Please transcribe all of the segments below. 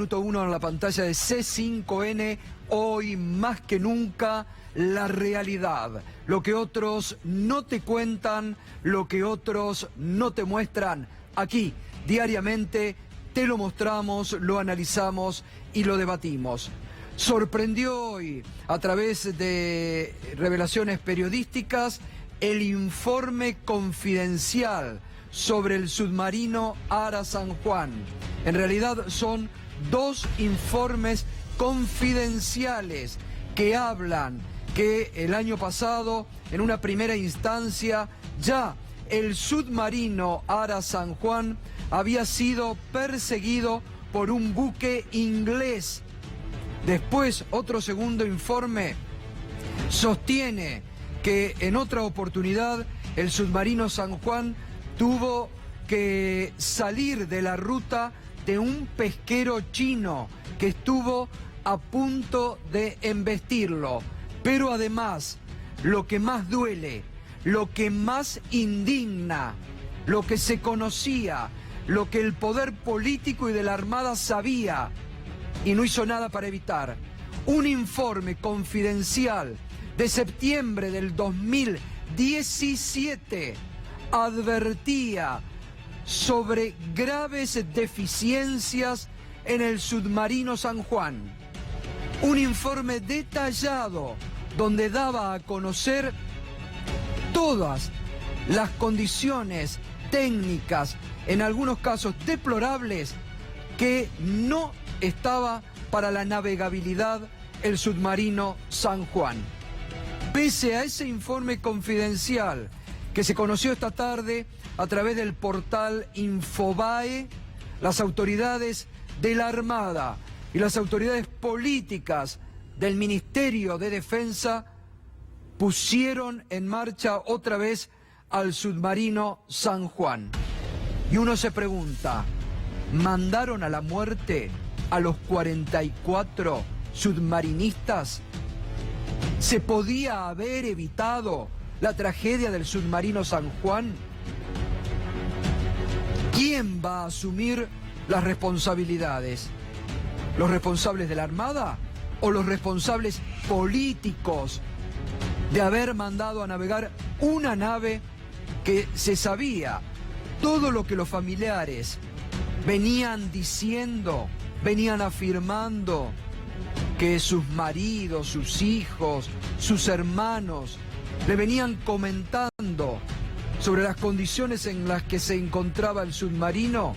minuto 1 en la pantalla de C5N. Hoy más que nunca la realidad, lo que otros no te cuentan, lo que otros no te muestran. Aquí diariamente te lo mostramos, lo analizamos y lo debatimos. Sorprendió hoy a través de revelaciones periodísticas el informe confidencial sobre el submarino Ara San Juan. En realidad son dos informes confidenciales que hablan que el año pasado, en una primera instancia, ya el submarino Ara San Juan había sido perseguido por un buque inglés. Después, otro segundo informe sostiene que en otra oportunidad el submarino San Juan tuvo que salir de la ruta de un pesquero chino que estuvo a punto de embestirlo. Pero además, lo que más duele, lo que más indigna, lo que se conocía, lo que el poder político y de la Armada sabía y no hizo nada para evitar, un informe confidencial de septiembre del 2017 advertía sobre graves deficiencias en el submarino San Juan. Un informe detallado donde daba a conocer todas las condiciones técnicas, en algunos casos deplorables, que no estaba para la navegabilidad el submarino San Juan. Pese a ese informe confidencial que se conoció esta tarde a través del portal Infobae, las autoridades de la Armada y las autoridades políticas del Ministerio de Defensa pusieron en marcha otra vez al submarino San Juan. Y uno se pregunta, ¿mandaron a la muerte a los 44 submarinistas? ¿Se podía haber evitado la tragedia del submarino San Juan? ¿Quién va a asumir las responsabilidades? ¿Los responsables de la Armada o los responsables políticos de haber mandado a navegar una nave que se sabía todo lo que los familiares venían diciendo, venían afirmando, que sus maridos, sus hijos, sus hermanos le venían comentando sobre las condiciones en las que se encontraba el submarino?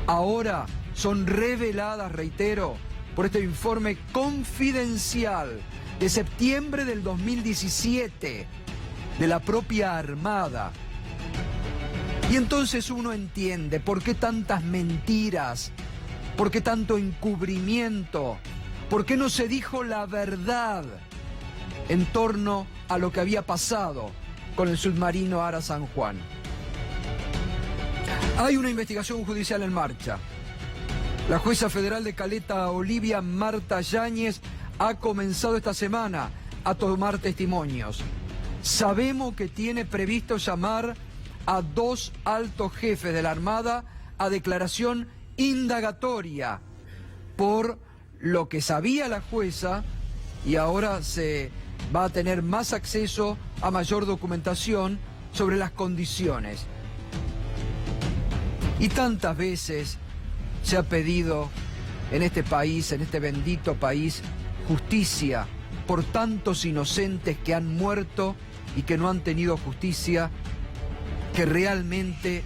Ahora son reveladas, reitero, por este informe confidencial de septiembre del 2017 de la propia Armada. Y entonces uno entiende por qué tantas mentiras, por qué tanto encubrimiento, por qué no se dijo la verdad en torno a lo que había pasado con el submarino Ara San Juan. Hay una investigación judicial en marcha. La jueza federal de Caleta, Olivia Marta Yáñez, ha comenzado esta semana a tomar testimonios. Sabemos que tiene previsto llamar a 2 altos jefes de la Armada a declaración indagatoria por lo que sabía la jueza, y ahora se va a tener más acceso a mayor documentación sobre las condiciones. Y tantas veces se ha pedido en este país, en este bendito país, justicia por tantos inocentes que han muerto y que no han tenido justicia, que realmente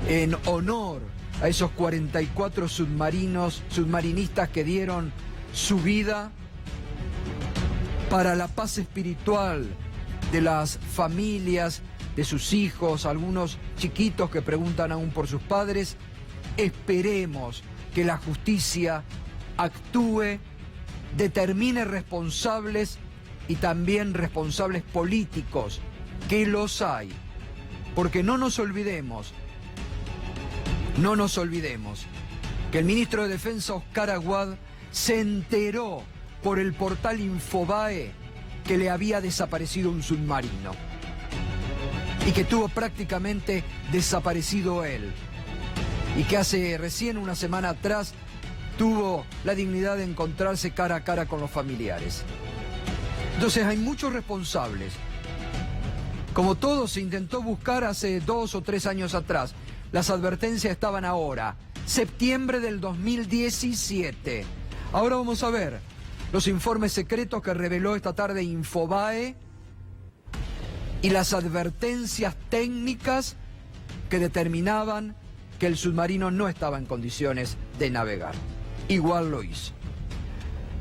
en honor a esos 44 submarinistas que dieron su vida para la paz espiritual de las familias, de sus hijos, algunos chiquitos que preguntan aún por sus padres, esperemos que la justicia actúe, determine responsables y también responsables políticos, que los hay. Porque no nos olvidemos que el ministro de Defensa, Oscar Aguad, se enteró por el portal Infobae que le había desaparecido un submarino y que tuvo prácticamente desaparecido él, y que hace recién una semana atrás tuvo la dignidad de encontrarse cara a cara con los familiares. Entonces hay muchos responsables. Como todo se intentó buscar hace 2 o 3 años atrás, las advertencias estaban ahora, septiembre del 2017. Ahora vamos a ver los informes secretos que reveló esta tarde Infobae y las advertencias técnicas que determinaban que el submarino no estaba en condiciones de navegar. Igual lo hizo.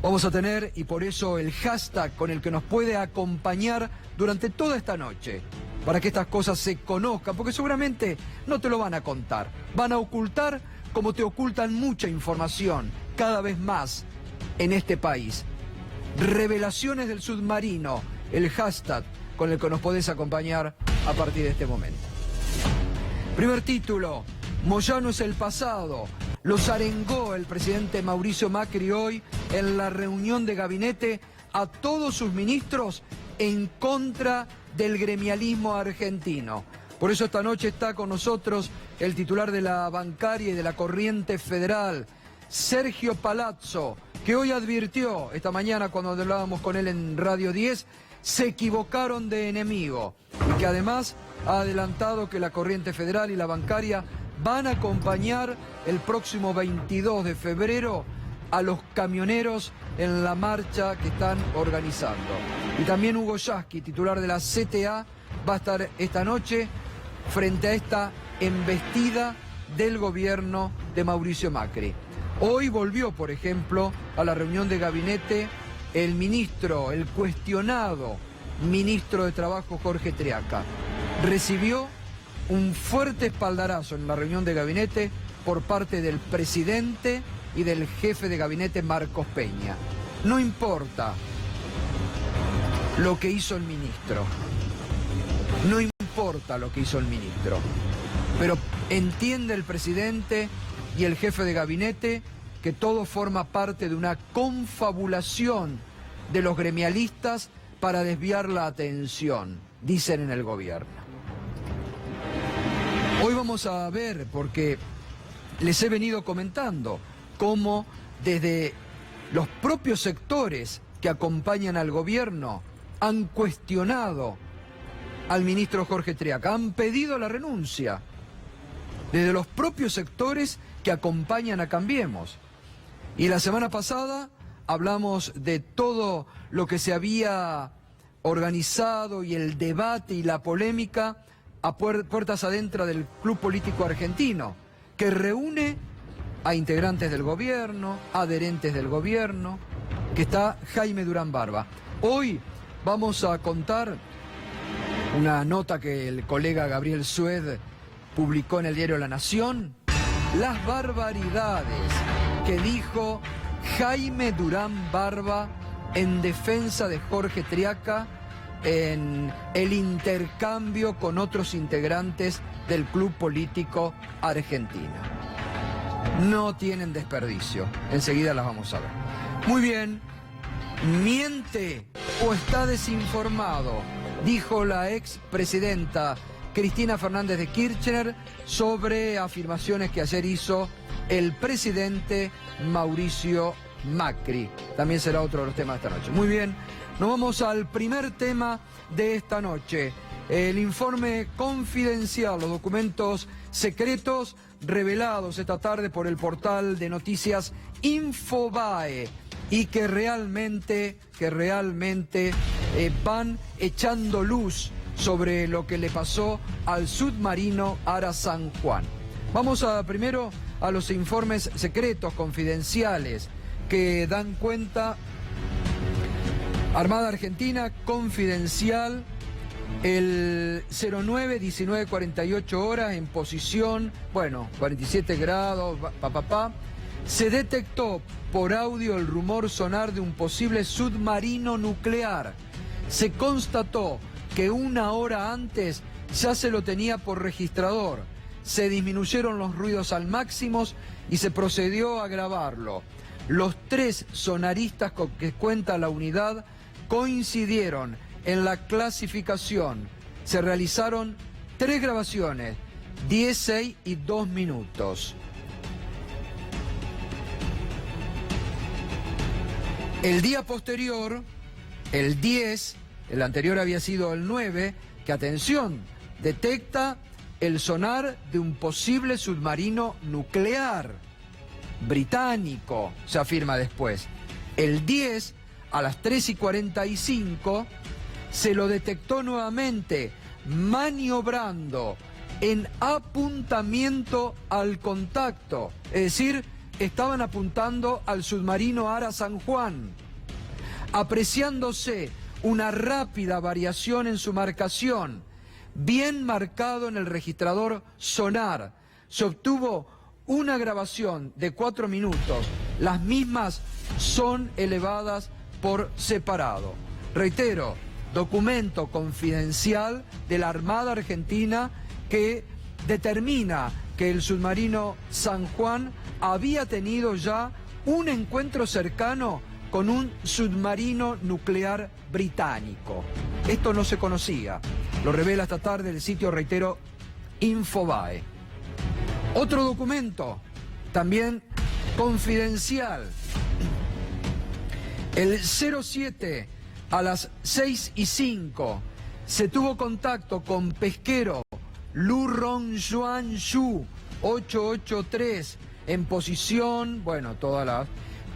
Vamos a tener, y por eso el hashtag con el que nos puede acompañar durante toda esta noche, para que estas cosas se conozcan, porque seguramente no te lo van a contar. Van a ocultar como te ocultan mucha información, cada vez más, en este país. Revelaciones del submarino, el hashtag con el que nos podés acompañar a partir de este momento. Primer título, Moyano es el pasado. Los arengó el presidente Mauricio Macri hoy en la reunión de gabinete a todos sus ministros en contra del gremialismo argentino. Por eso esta noche está con nosotros el titular de la bancaria y de la Corriente Federal, Sergio Palazzo, que hoy advirtió, esta mañana cuando hablábamos con él en Radio 10, se equivocaron de enemigo, y que además ha adelantado que la Corriente Federal y la bancaria van a acompañar el próximo 22 de febrero a los camioneros en la marcha que están organizando. Y también Hugo Yasky, titular de la CTA, va a estar esta noche frente a esta embestida del gobierno de Mauricio Macri. Hoy volvió, por ejemplo, a la reunión de gabinete el ministro, el cuestionado ministro de Trabajo, Jorge Triaca. Recibió un fuerte espaldarazo en la reunión de gabinete por parte del presidente y del jefe de gabinete, Marcos Peña. No importa lo que hizo el ministro, no importa lo que hizo el ministro, pero entiende el presidente y el jefe de gabinete que todo forma parte de una confabulación de los gremialistas para desviar la atención, dicen en el gobierno. Hoy vamos a ver, porque les he venido comentando, cómo desde los propios sectores que acompañan al gobierno han cuestionado al ministro Jorge Triaca, han pedido la renuncia, desde los propios sectores que acompañan a Cambiemos. Y la semana pasada hablamos de todo lo que se había organizado y el debate y la polémica a puertas adentro del Club Político Argentino, que reúne a integrantes del gobierno, adherentes del gobierno, que está Jaime Durán Barba. Hoy vamos a contar una nota que el colega Gabriel Sued publicó en el diario La Nación, las barbaridades que dijo Jaime Durán Barba en defensa de Jorge Triaca en el intercambio con otros integrantes del Club Político Argentino. No tienen desperdicio, enseguida las vamos a ver. Muy bien, miente o está desinformado, dijo la expresidenta Cristina Fernández de Kirchner sobre afirmaciones que ayer hizo el presidente Mauricio Macri. También será otro de los temas de esta noche. Muy bien, nos vamos al primer tema de esta noche. El informe confidencial, los documentos secretos revelados esta tarde por el portal de noticias Infobae y que realmente van echando luz sobre lo que le pasó al submarino Ara San Juan. Vamos primero a los informes secretos confidenciales que dan cuenta Armada Argentina Confidencial, el 09-19-48 horas en posición, 47 grados, se detectó por audio el rumor sonar de un posible submarino nuclear. Se constató que una hora antes ya se lo tenía por registrador. Se disminuyeron los ruidos al máximo y se procedió a grabarlo. Los 3 sonaristas con que cuenta la unidad coincidieron en la clasificación. Se realizaron 3 grabaciones, 10, 6 y 2 minutos. El día posterior, el 10, el anterior había sido el 9, que atención, detecta el sonar de un posible submarino nuclear británico, se afirma después. El 10, a las 3:45, se lo detectó nuevamente maniobrando en apuntamiento al contacto, es decir, estaban apuntando al submarino Ara San Juan. Apreciándose una rápida variación en su marcación, bien marcado en el registrador sonar, se obtuvo una grabación de 4 minutos. Las mismas son elevadas por separado. Reitero, documento confidencial de la Armada Argentina que determina que el submarino San Juan había tenido ya un encuentro cercano con un submarino nuclear británico. Esto no se conocía, lo revela esta tarde el sitio, reitero, Infobae. Otro documento, también confidencial. El 07, a las 6:05, se tuvo contacto con pesquero Lu Rong Yuan Yu, 883, en posición, bueno, todas las...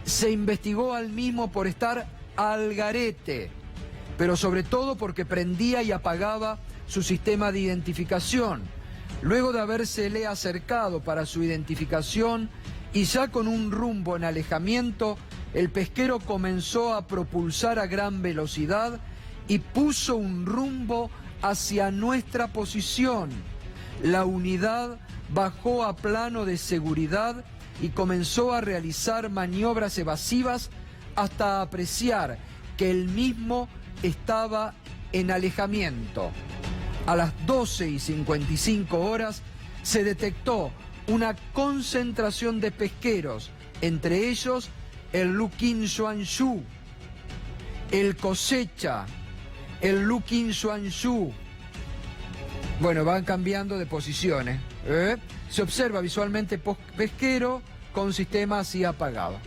Se investigó al mismo por estar al garete, pero sobre todo porque prendía y apagaba su sistema de identificación. Luego de habérsele acercado para su identificación y ya con un rumbo en alejamiento, el pesquero comenzó a propulsar a gran velocidad y puso un rumbo hacia nuestra posición. La unidad bajó a plano de seguridad y comenzó a realizar maniobras evasivas hasta apreciar que el mismo estaba en alejamiento. A las 12:55 se detectó una concentración de pesqueros, entre ellos el Lu Qin Xuan Yu, el Cosecha, el Lu Qin Xuan Yu. Bueno, van cambiando de posiciones. Se observa visualmente pesquero con sistema así apagado.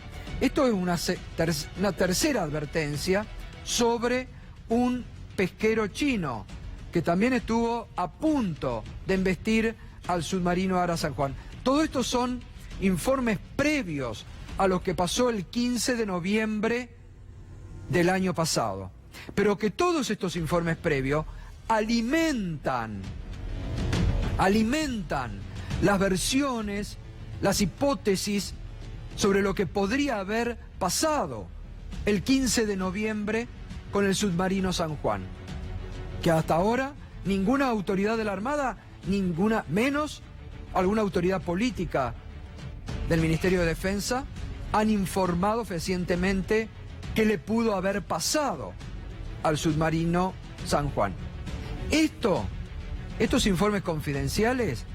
Esto es una tercera advertencia sobre un pesquero chino que también estuvo a punto de embestir al submarino Ara San Juan. Todo esto son informes previos a lo que pasó el 15 de noviembre del año pasado. Pero que todos estos informes previos alimentan las versiones, las hipótesis sobre lo que podría haber pasado el 15 de noviembre con el submarino San Juan, que hasta ahora ninguna autoridad de la Armada, ninguna, menos alguna autoridad política del Ministerio de Defensa, han informado fehacientemente qué le pudo haber pasado al submarino San Juan. Estos informes confidenciales,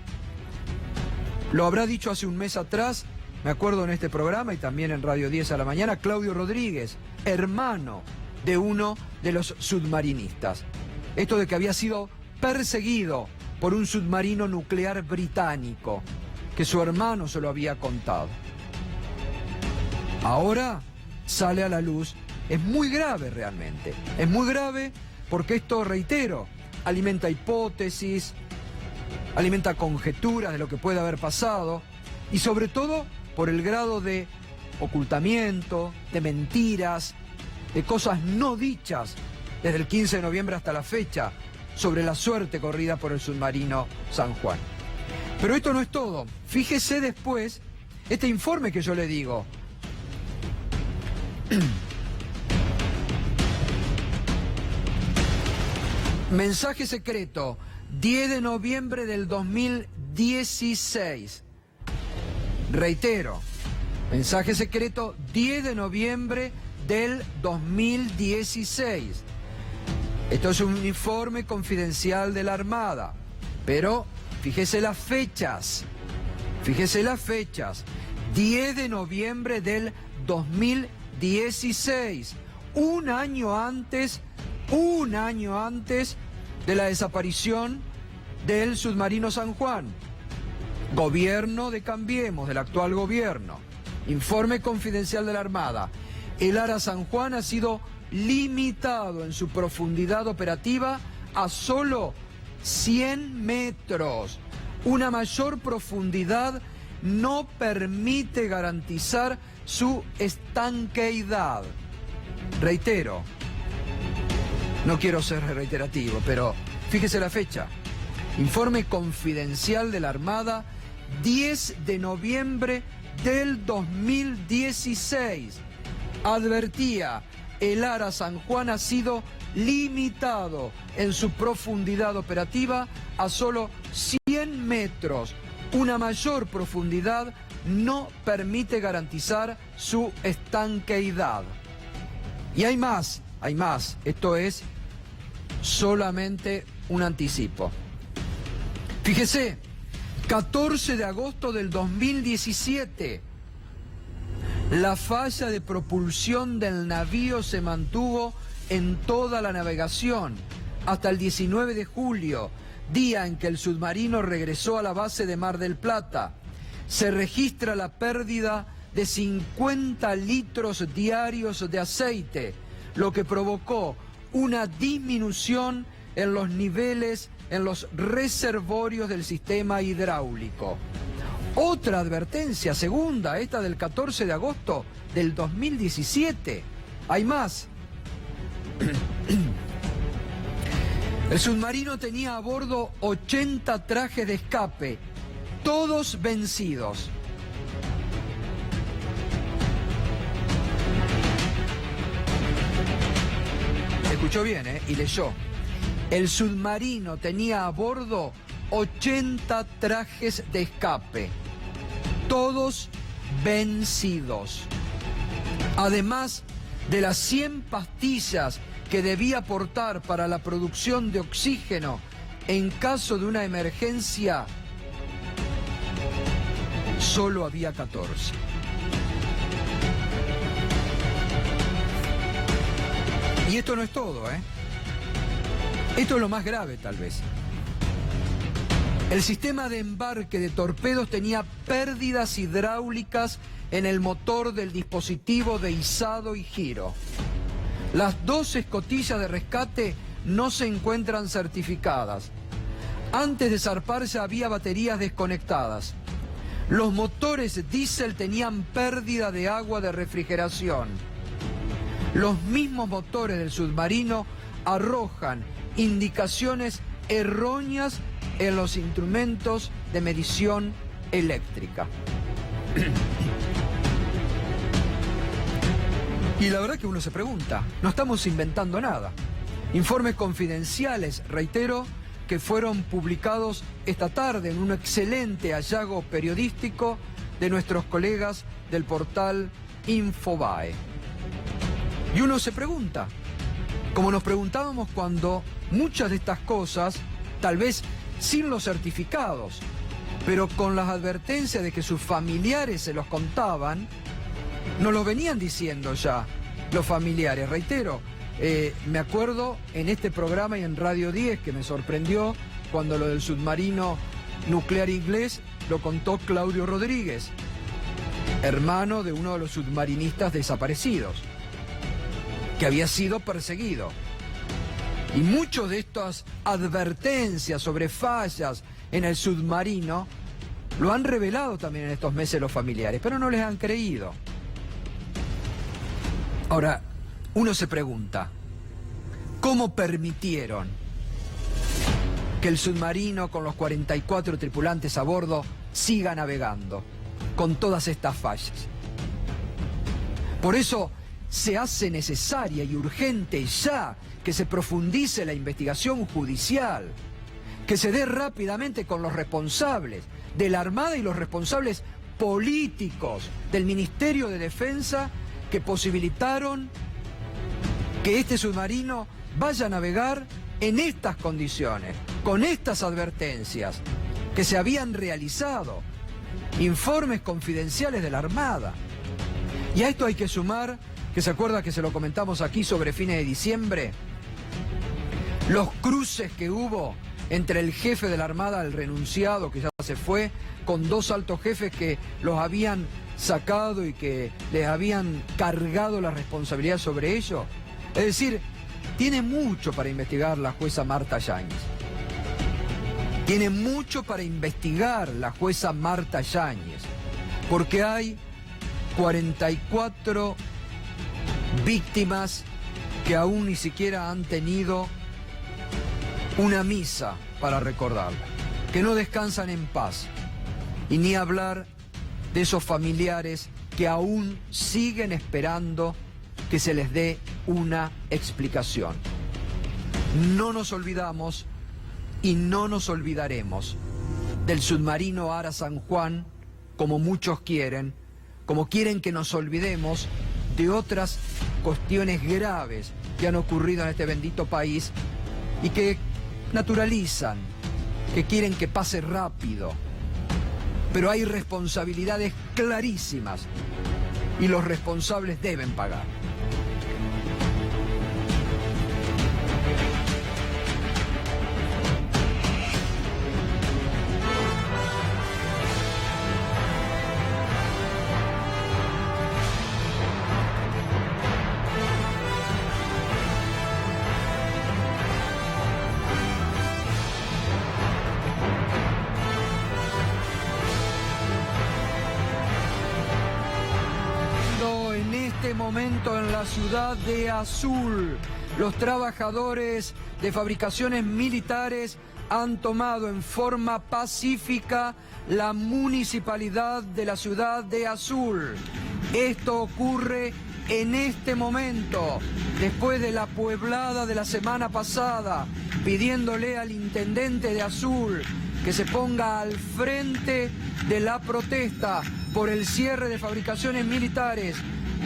lo habrá dicho hace un mes atrás, me acuerdo en este programa y también en Radio 10 a la mañana, Claudio Rodríguez, hermano de uno de los submarinistas. Esto de que había sido perseguido por un submarino nuclear británico, que su hermano se lo había contado. Ahora sale a la luz, es muy grave realmente, es muy grave porque esto, reitero, alimenta hipótesis, alimenta conjeturas de lo que puede haber pasado y sobre todo por el grado de ocultamiento, de mentiras, de cosas no dichas desde el 15 de noviembre hasta la fecha sobre la suerte corrida por el submarino San Juan. Pero esto no es todo. Fíjese después este informe que yo le digo. Mensaje secreto, 10 de noviembre del 2016. Reitero, mensaje secreto, 10 de noviembre del 2016. Esto es un informe confidencial de la Armada, pero fíjese las fechas. 10 de noviembre del 2016, un año antes de la desaparición del submarino San Juan. Gobierno de Cambiemos, del actual gobierno. Informe confidencial de la Armada. El Ara San Juan ha sido limitado en su profundidad operativa a solo 100 metros. Una mayor profundidad no permite garantizar su estanqueidad. Reitero, no quiero ser reiterativo, pero fíjese la fecha. Informe confidencial de la Armada, 10 de noviembre del 2016. Advertía, el Ara San Juan ha sido limitado en su profundidad operativa a solo 100 metros. Una mayor profundidad no permite garantizar su estanqueidad. Y hay más. Esto es solamente un anticipo. Fíjese, 14 de agosto del 2017, la falla de propulsión del navío se mantuvo en toda la navegación hasta el 19 de julio, día en que el submarino regresó a la base de Mar del Plata. Se registra la pérdida de 50 litros diarios de aceite, lo que provocó una disminución en los niveles en los reservorios del sistema hidráulico. Otra advertencia, segunda, esta del 14 de agosto del 2017. Hay más. El submarino tenía a bordo 80 trajes de escape, todos vencidos. Escuchó bien, y leyó. El submarino tenía a bordo 80 trajes de escape, todos vencidos. Además de las 100 pastillas que debía aportar para la producción de oxígeno en caso de una emergencia, solo había 14. Y esto no es todo, Esto es lo más grave, tal vez. El sistema de embarque de torpedos tenía pérdidas hidráulicas en el motor del dispositivo de izado y giro. Las 2 escotillas de rescate no se encuentran certificadas. Antes de zarparse había baterías desconectadas. Los motores diésel tenían pérdida de agua de refrigeración. Los mismos motores del submarino arrojan indicaciones erróneas en los instrumentos de medición eléctrica. Y la verdad que uno se pregunta, no estamos inventando nada. Informes confidenciales, reitero, que fueron publicados esta tarde en un excelente hallazgo periodístico de nuestros colegas del portal Infobae. Y uno se pregunta, como nos preguntábamos cuando muchas de estas cosas, tal vez sin los certificados, pero con las advertencias de que sus familiares se los contaban, nos lo venían diciendo ya los familiares. Reitero, me acuerdo en este programa y en Radio 10 que me sorprendió cuando lo del submarino nuclear inglés lo contó Claudio Rodríguez, hermano de uno de los submarinistas desaparecidos, que había sido perseguido. Y muchas de estas advertencias sobre fallas en el submarino lo han revelado también en estos meses los familiares, pero no les han creído. Ahora, uno se pregunta, ¿cómo permitieron que el submarino con los 44 tripulantes a bordo siga navegando con todas estas fallas? Por eso se hace necesaria y urgente ya que se profundice la investigación judicial, que se dé rápidamente con los responsables de la Armada y los responsables políticos del Ministerio de Defensa que posibilitaron que este submarino vaya a navegar en estas condiciones, con estas advertencias que se habían realizado, informes confidenciales de la Armada. Y a esto hay que sumar, que se acuerda que se lo comentamos aquí sobre fines de diciembre, los cruces que hubo entre el jefe de la Armada, el renunciado que ya se fue, con 2 altos jefes que los habían sacado y que les habían cargado la responsabilidad sobre ellos. Es decir, tiene mucho para investigar la jueza Marta Yáñez. Tiene mucho para investigar la jueza Marta Yáñez, porque hay 44 víctimas que aún ni siquiera han tenido una misa para recordarla, que no descansan en paz, y ni hablar de esos familiares que aún siguen esperando que se les dé una explicación. No nos olvidamos y no nos olvidaremos del submarino Ara San Juan, como muchos quieren, como quieren que nos olvidemos de otras cuestiones graves que han ocurrido en este bendito país y que naturalizan, que quieren que pase rápido. Pero hay responsabilidades clarísimas y los responsables deben pagar. Momento en la ciudad de Azul, los trabajadores de fabricaciones militares han tomado en forma pacífica la municipalidad de la ciudad de Azul. Esto ocurre en este momento, después de la pueblada de la semana pasada, pidiéndole al intendente de Azul que se ponga al frente de la protesta por el cierre de fabricaciones militares.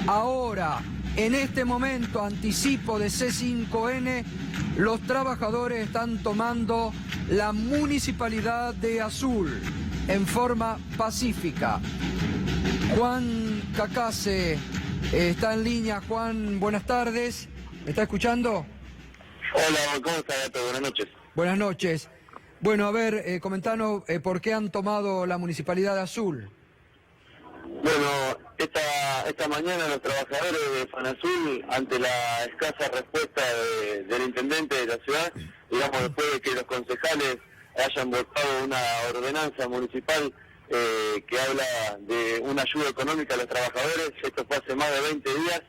Ahora, en este momento, anticipo de C5N, los trabajadores están tomando la municipalidad de Azul en forma pacífica. Juan Cacase está en línea. Juan, buenas tardes. ¿Me está escuchando? Hola, ¿cómo está, Gato? Buenas noches. Buenas noches. Bueno, a ver, comentanos por qué han tomado la municipalidad de Azul. Bueno, esta mañana los trabajadores de FANAZUL, ante la escasa respuesta del intendente de la ciudad, digamos, después de que los concejales hayan votado una ordenanza municipal que habla de una ayuda económica a los trabajadores, esto fue hace más de 20 días,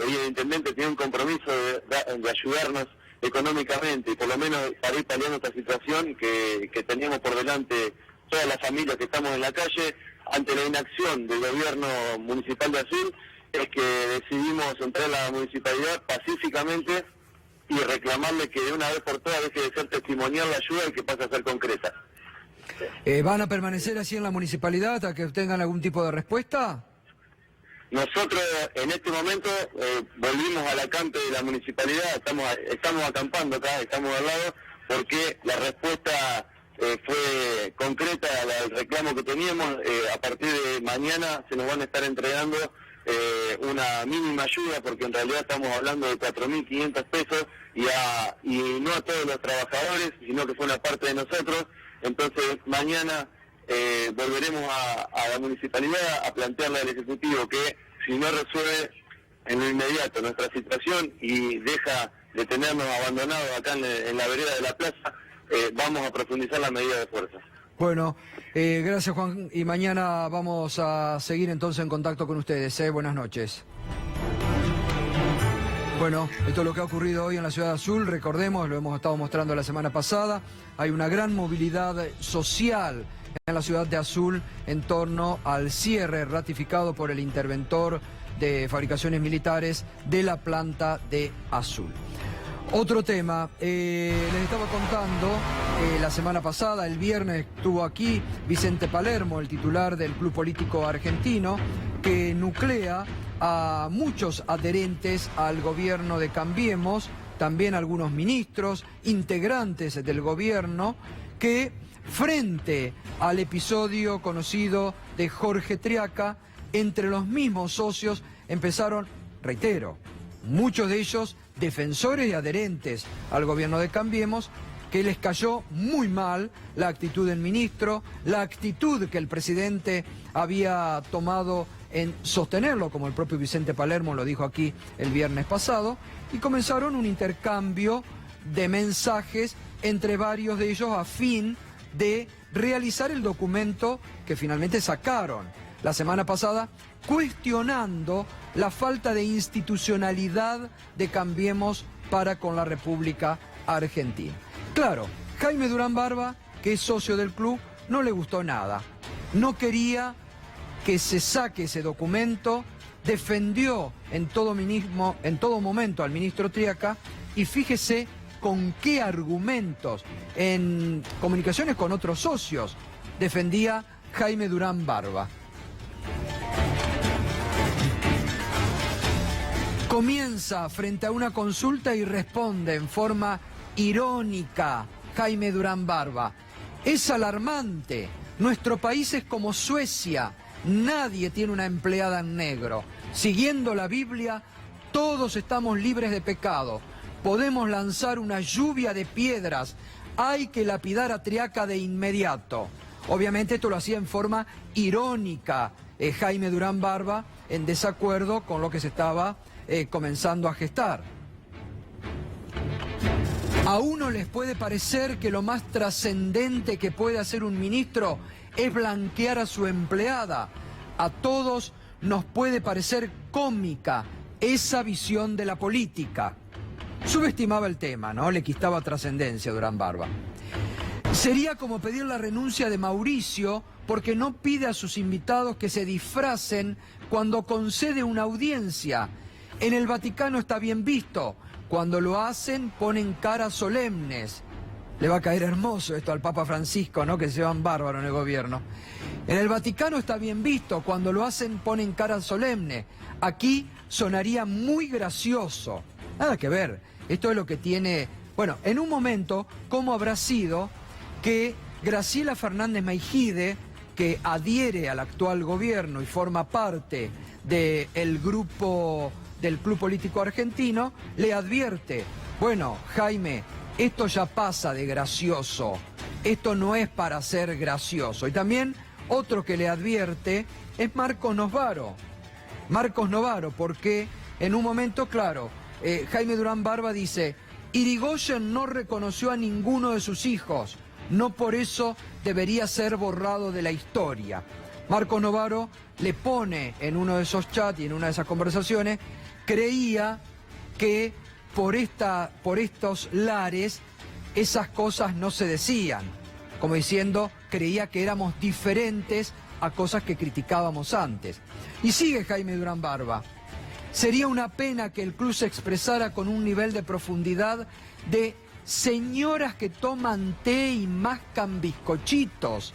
y el intendente tiene un compromiso de ayudarnos económicamente, y por lo menos para ir paliando esta situación que teníamos por delante todas las familias que estamos en la calle. Ante la inacción del gobierno municipal de Azul, es que decidimos entrar a la municipalidad pacíficamente y reclamarle que de una vez por todas deje de ser testimonial la ayuda y que pase a ser concreta. ¿Van a permanecer así en la municipalidad hasta que tengan algún tipo de respuesta? Nosotros en este momento volvimos al acampe de la municipalidad, estamos acampando acá, estamos al lado, porque la respuesta fue concreta al reclamo que teníamos. A partir de mañana se nos van a estar entregando una mínima ayuda, porque en realidad estamos hablando de 4.500 pesos y no a todos los trabajadores, sino que fue una parte de nosotros. Entonces mañana volveremos a la municipalidad a plantearle al Ejecutivo que si no resuelve en lo inmediato nuestra situación y deja de tenernos abandonados acá en la vereda de la plaza, vamos a profundizar la medida de fuerza. Bueno, gracias Juan, y mañana vamos a seguir entonces en contacto con ustedes. Buenas noches. Bueno, esto es lo que ha ocurrido hoy en la ciudad de Azul. Recordemos, lo hemos estado mostrando la semana pasada, hay una gran movilidad social en la ciudad de Azul en torno al cierre ratificado por el interventor de fabricaciones militares de la planta de Azul. Otro tema, les estaba contando, la semana pasada, el viernes, estuvo aquí Vicente Palermo, el titular del Club Político Argentino, que nuclea a muchos adherentes al gobierno de Cambiemos, también algunos ministros, integrantes del gobierno, que frente al episodio conocido de Jorge Triaca, entre los mismos socios empezaron, reitero, muchos de ellos defensores y adherentes al gobierno de Cambiemos, que les cayó muy mal la actitud del ministro, la actitud que el presidente había tomado en sostenerlo, como el propio Vicente Palermo lo dijo aquí el viernes pasado, y comenzaron un intercambio de mensajes entre varios de ellos a fin de realizar el documento que finalmente sacaron la semana pasada, cuestionando la falta de institucionalidad de Cambiemos para con la República Argentina. Claro, Jaime Durán Barba, que es socio del club, no le gustó nada. No quería que se saque ese documento, defendió en todo momento al ministro Triaca, y fíjese con qué argumentos, en comunicaciones con otros socios, defendía Jaime Durán Barba. Comienza frente a una consulta y responde en forma irónica Jaime Durán Barba. Es alarmante. Nuestro país es como Suecia. Nadie tiene una empleada en negro. Siguiendo la Biblia, todos estamos libres de pecado. Podemos lanzar una lluvia de piedras. Hay que lapidar a Triaca de inmediato. Obviamente esto lo hacía en forma irónica Jaime Durán Barba, en desacuerdo con lo que se estaba comenzando a gestar. A uno les puede parecer que lo más trascendente que puede hacer un ministro es blanquear a su empleada. A todos nos puede parecer cómica esa visión de la política. Subestimaba el tema, ¿no? Le quitaba trascendencia a Durán Barba. Sería como pedir la renuncia de Mauricio porque no pide a sus invitados que se disfracen cuando concede una audiencia. En el Vaticano está bien visto. Cuando lo hacen, ponen caras solemnes. Le va a caer hermoso esto al Papa Francisco, ¿no? Que se van bárbaro en el gobierno. En el Vaticano está bien visto. Cuando lo hacen, ponen caras solemnes. Aquí sonaría muy gracioso. Nada que ver. Esto es lo que tiene... Bueno, en un momento, ¿cómo habrá sido que Graciela Fernández Meijide, que adhiere al actual gobierno y forma parte del grupo del Club Político Argentino, le advierte: bueno, Jaime, esto ya pasa de gracioso, esto no es para ser gracioso? Y también otro que le advierte es Marcos Novaro. Marcos Novaro, porque en un momento, claro, Jaime Durán Barba dice: Irigoyen no reconoció a ninguno de sus hijos, no por eso debería ser borrado de la historia. Marcos Novaro le pone en uno de esos chats y en una de esas conversaciones: creía que por estos lares esas cosas no se decían, como diciendo, creía que éramos diferentes a cosas que criticábamos antes. Y sigue Jaime Durán Barba: sería una pena que el club se expresara con un nivel de profundidad de señoras que toman té y mascan bizcochitos.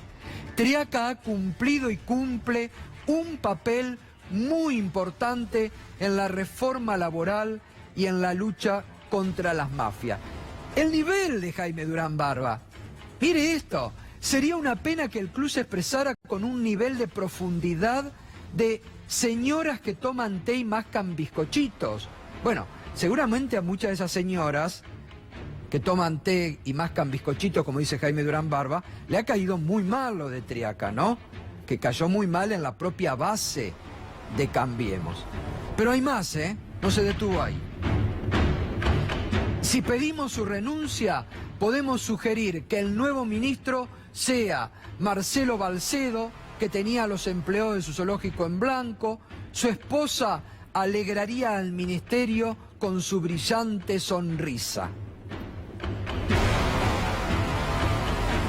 Triaca ha cumplido y cumple un papel muy importante en la reforma laboral y en la lucha contra las mafias. El nivel de Jaime Durán Barba. Mire esto, sería una pena que el club se expresara con un nivel de profundidad de señoras que toman té y mascan bizcochitos. Bueno, seguramente a muchas de esas señoras que toman té y mascan bizcochitos, como dice Jaime Durán Barba, le ha caído muy mal lo de Triaca, ¿no? Que cayó muy mal en la propia base de Cambiemos. Pero hay más, no se detuvo ahí. Si pedimos su renuncia, podemos sugerir que el nuevo ministro sea Marcelo Balcedo, que tenía a los empleados de su zoológico en blanco. Su esposa alegraría al ministerio con su brillante sonrisa.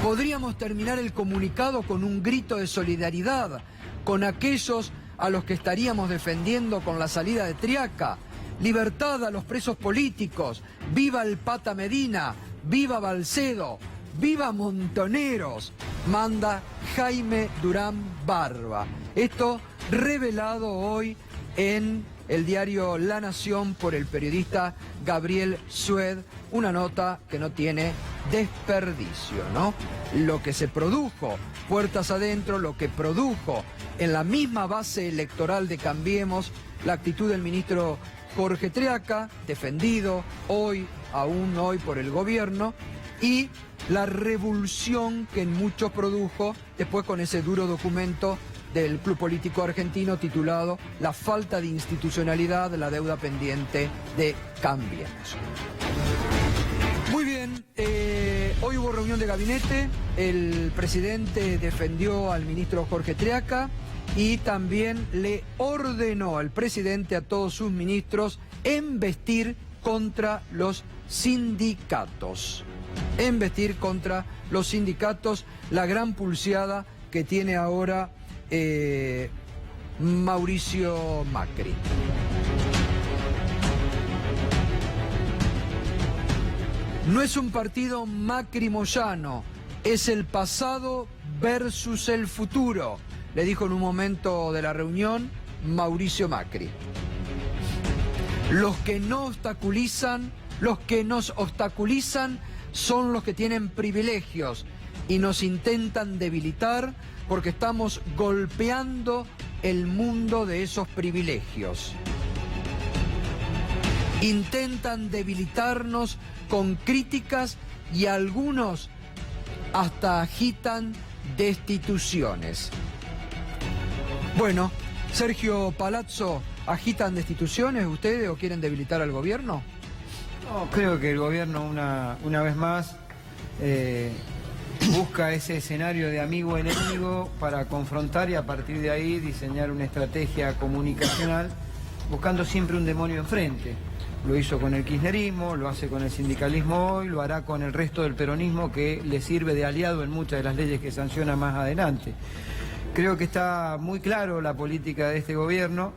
Podríamos terminar el comunicado con un grito de solidaridad con aquellos a los que estaríamos defendiendo con la salida de Triaca. Libertad a los presos políticos, viva el Pata Medina, viva Balcedo, viva Montoneros, manda Jaime Durán Barba. Esto revelado hoy en el diario La Nación por el periodista Gabriel Sued, una nota que no tiene desperdicio, ¿no? Lo que se produjo puertas adentro, lo que produjo en la misma base electoral de Cambiemos, la actitud del ministro Jorge Triaca, defendido aún hoy por el gobierno, y la revulsión que en muchos produjo después con ese duro documento del Club Político Argentino titulado La falta de institucionalidad, la deuda pendiente de Cambiemos. Muy bien, hoy hubo reunión de gabinete, el presidente defendió al ministro Jorge Triaca y también le ordenó al presidente a todos sus ministros embestir contra los sindicatos. Embestir contra los sindicatos, la gran pulseada que tiene ahora Mauricio Macri. No es un partido macrimoyano, es el pasado versus el futuro, le dijo en un momento de la reunión Mauricio Macri. Los que no obstaculizan, los que nos obstaculizan son los que tienen privilegios y nos intentan debilitar porque estamos golpeando el mundo de esos privilegios. Intentan debilitarnos con críticas y algunos hasta agitan destituciones. Bueno, Sergio Palazzo, ¿agitan destituciones ustedes o quieren debilitar al gobierno? No, creo que el gobierno una vez más busca ese escenario de amigo-enemigo para confrontar y a partir de ahí diseñar una estrategia comunicacional buscando siempre un demonio enfrente. Lo hizo con el kirchnerismo, lo hace con el sindicalismo hoy, lo hará con el resto del peronismo que le sirve de aliado en muchas de las leyes que sanciona más adelante. Creo que está muy claro la política de este gobierno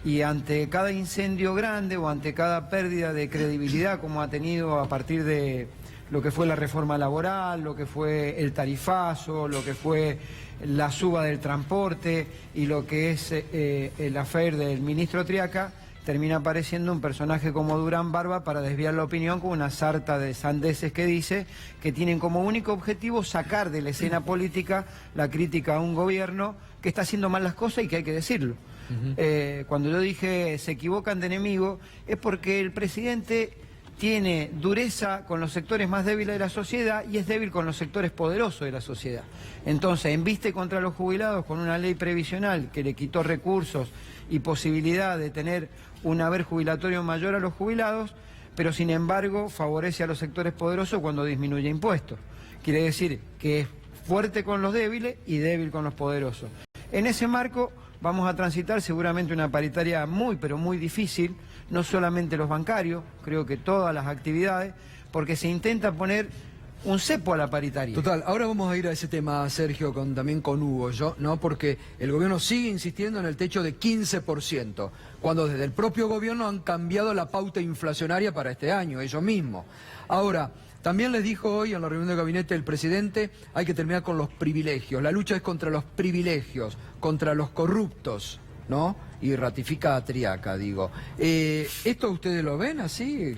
y ante cada incendio grande o ante cada pérdida de credibilidad como ha tenido a partir de lo que fue la reforma laboral, lo que fue el tarifazo, lo que fue la suba del transporte y lo que es el affair del ministro Triaca, termina apareciendo un personaje como Durán Barba para desviar la opinión con una sarta de sandeces que dice que tienen como único objetivo sacar de la escena política la crítica a un gobierno que está haciendo mal las cosas y que hay que decirlo. Cuando yo dije se equivocan de enemigo es porque el presidente tiene dureza con los sectores más débiles de la sociedad y es débil con los sectores poderosos de la sociedad. Entonces, embiste contra los jubilados con una ley previsional que le quitó recursos y posibilidad de tener un haber jubilatorio mayor a los jubilados, pero sin embargo favorece a los sectores poderosos cuando disminuye impuestos. Quiere decir que es fuerte con los débiles y débil con los poderosos. En ese marco vamos a transitar seguramente una paritaria muy, pero muy difícil, no solamente los bancarios, creo que todas las actividades, porque se intenta poner un cepo a la paritaria. Total, ahora vamos a ir a ese tema, Sergio, también con Hugo, ¿no? Porque el gobierno sigue insistiendo en el techo de 15%, cuando desde el propio gobierno han cambiado la pauta inflacionaria para este año, ellos mismos. Ahora, también les dijo hoy en la reunión de gabinete el presidente, hay que terminar con los privilegios, la lucha es contra los privilegios, contra los corruptos, ¿no? Y ratifica a Triaca, digo. ¿Esto ustedes lo ven así?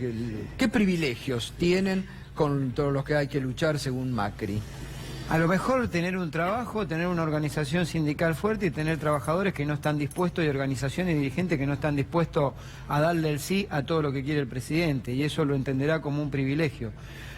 ¿Qué privilegios tienen con todos los que hay que luchar según Macri? A lo mejor tener un trabajo, tener una organización sindical fuerte y tener trabajadores que no están dispuestos y organizaciones y dirigentes que no están dispuestos a darle el sí a todo lo que quiere el presidente y eso lo entenderá como un privilegio.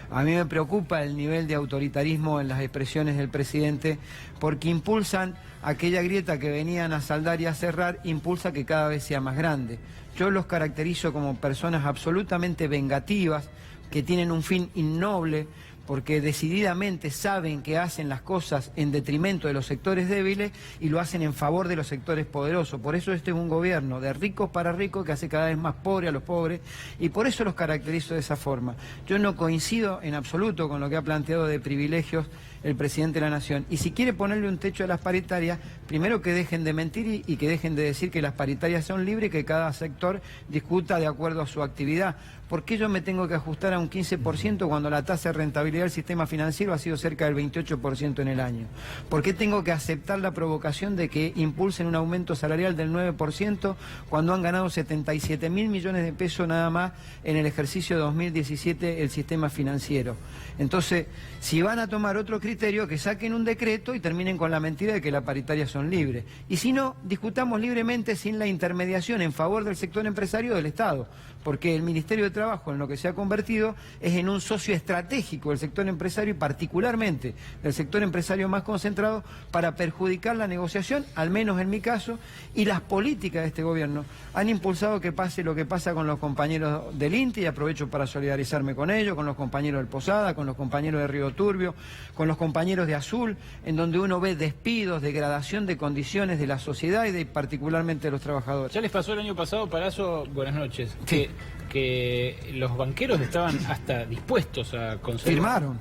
A mí me preocupa el nivel de autoritarismo en las expresiones del presidente porque impulsan aquella grieta que venían a saldar y a cerrar, impulsa que cada vez sea más grande. Yo los caracterizo como personas absolutamente vengativas, que tienen un fin innoble, porque decididamente saben que hacen las cosas en detrimento de los sectores débiles y lo hacen en favor de los sectores poderosos. Por eso este es un gobierno de ricos para ricos que hace cada vez más pobre a los pobres y por eso los caracterizo de esa forma. Yo no coincido en absoluto con lo que ha planteado de privilegios el presidente de la Nación. Y si quiere ponerle un techo a las paritarias, primero que dejen de mentir y que dejen de decir que las paritarias son libres y que cada sector discuta de acuerdo a su actividad. ¿Por qué yo me tengo que ajustar a un 15% cuando la tasa de rentabilidad del sistema financiero ha sido cerca del 28% en el año? ¿Por qué tengo que aceptar la provocación de que impulsen un aumento salarial del 9% cuando han ganado 77.000 millones de pesos nada más en el ejercicio 2017 el sistema financiero? Entonces, si van a tomar otro criterio, que saquen un decreto y terminen con la mentira de que las paritarias son libres. Y si no, discutamos libremente sin la intermediación en favor del sector empresario del Estado, porque el Ministerio de Trabajo en lo que se ha convertido es en un socio estratégico del sector empresario y particularmente del sector empresario más concentrado para perjudicar la negociación, al menos en mi caso, y las políticas de este gobierno han impulsado que pase lo que pasa con los compañeros del INTI, y aprovecho para solidarizarme con ellos, con los compañeros del Posada, con los compañeros de Río Turbio, con los compañeros de Azul, en donde uno ve despidos, degradación de condiciones de la sociedad y particularmente de los trabajadores. Ya les pasó el año pasado, Palazzo, buenas noches, Sí. que los banqueros estaban hasta dispuestos a conseguir... Firmaron.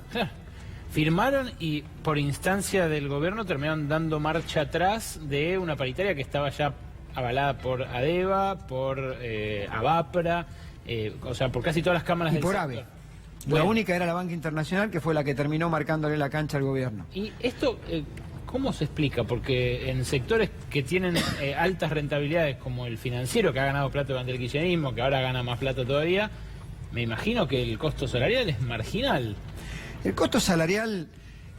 Firmaron y por instancia del gobierno terminaron dando marcha atrás de una paritaria que estaba ya avalada por ADEVA, por ABAPRA, o sea, por casi todas las cámaras Y del por sector. AVE. Bueno. La única era la Banca Internacional, que fue la que terminó marcándole la cancha al gobierno. Y esto, ¿cómo se explica? Porque en sectores que tienen altas rentabilidades, como el financiero, que ha ganado plata durante el kirchnerismo, que ahora gana más plata todavía, me imagino que el costo salarial es marginal. El costo salarial,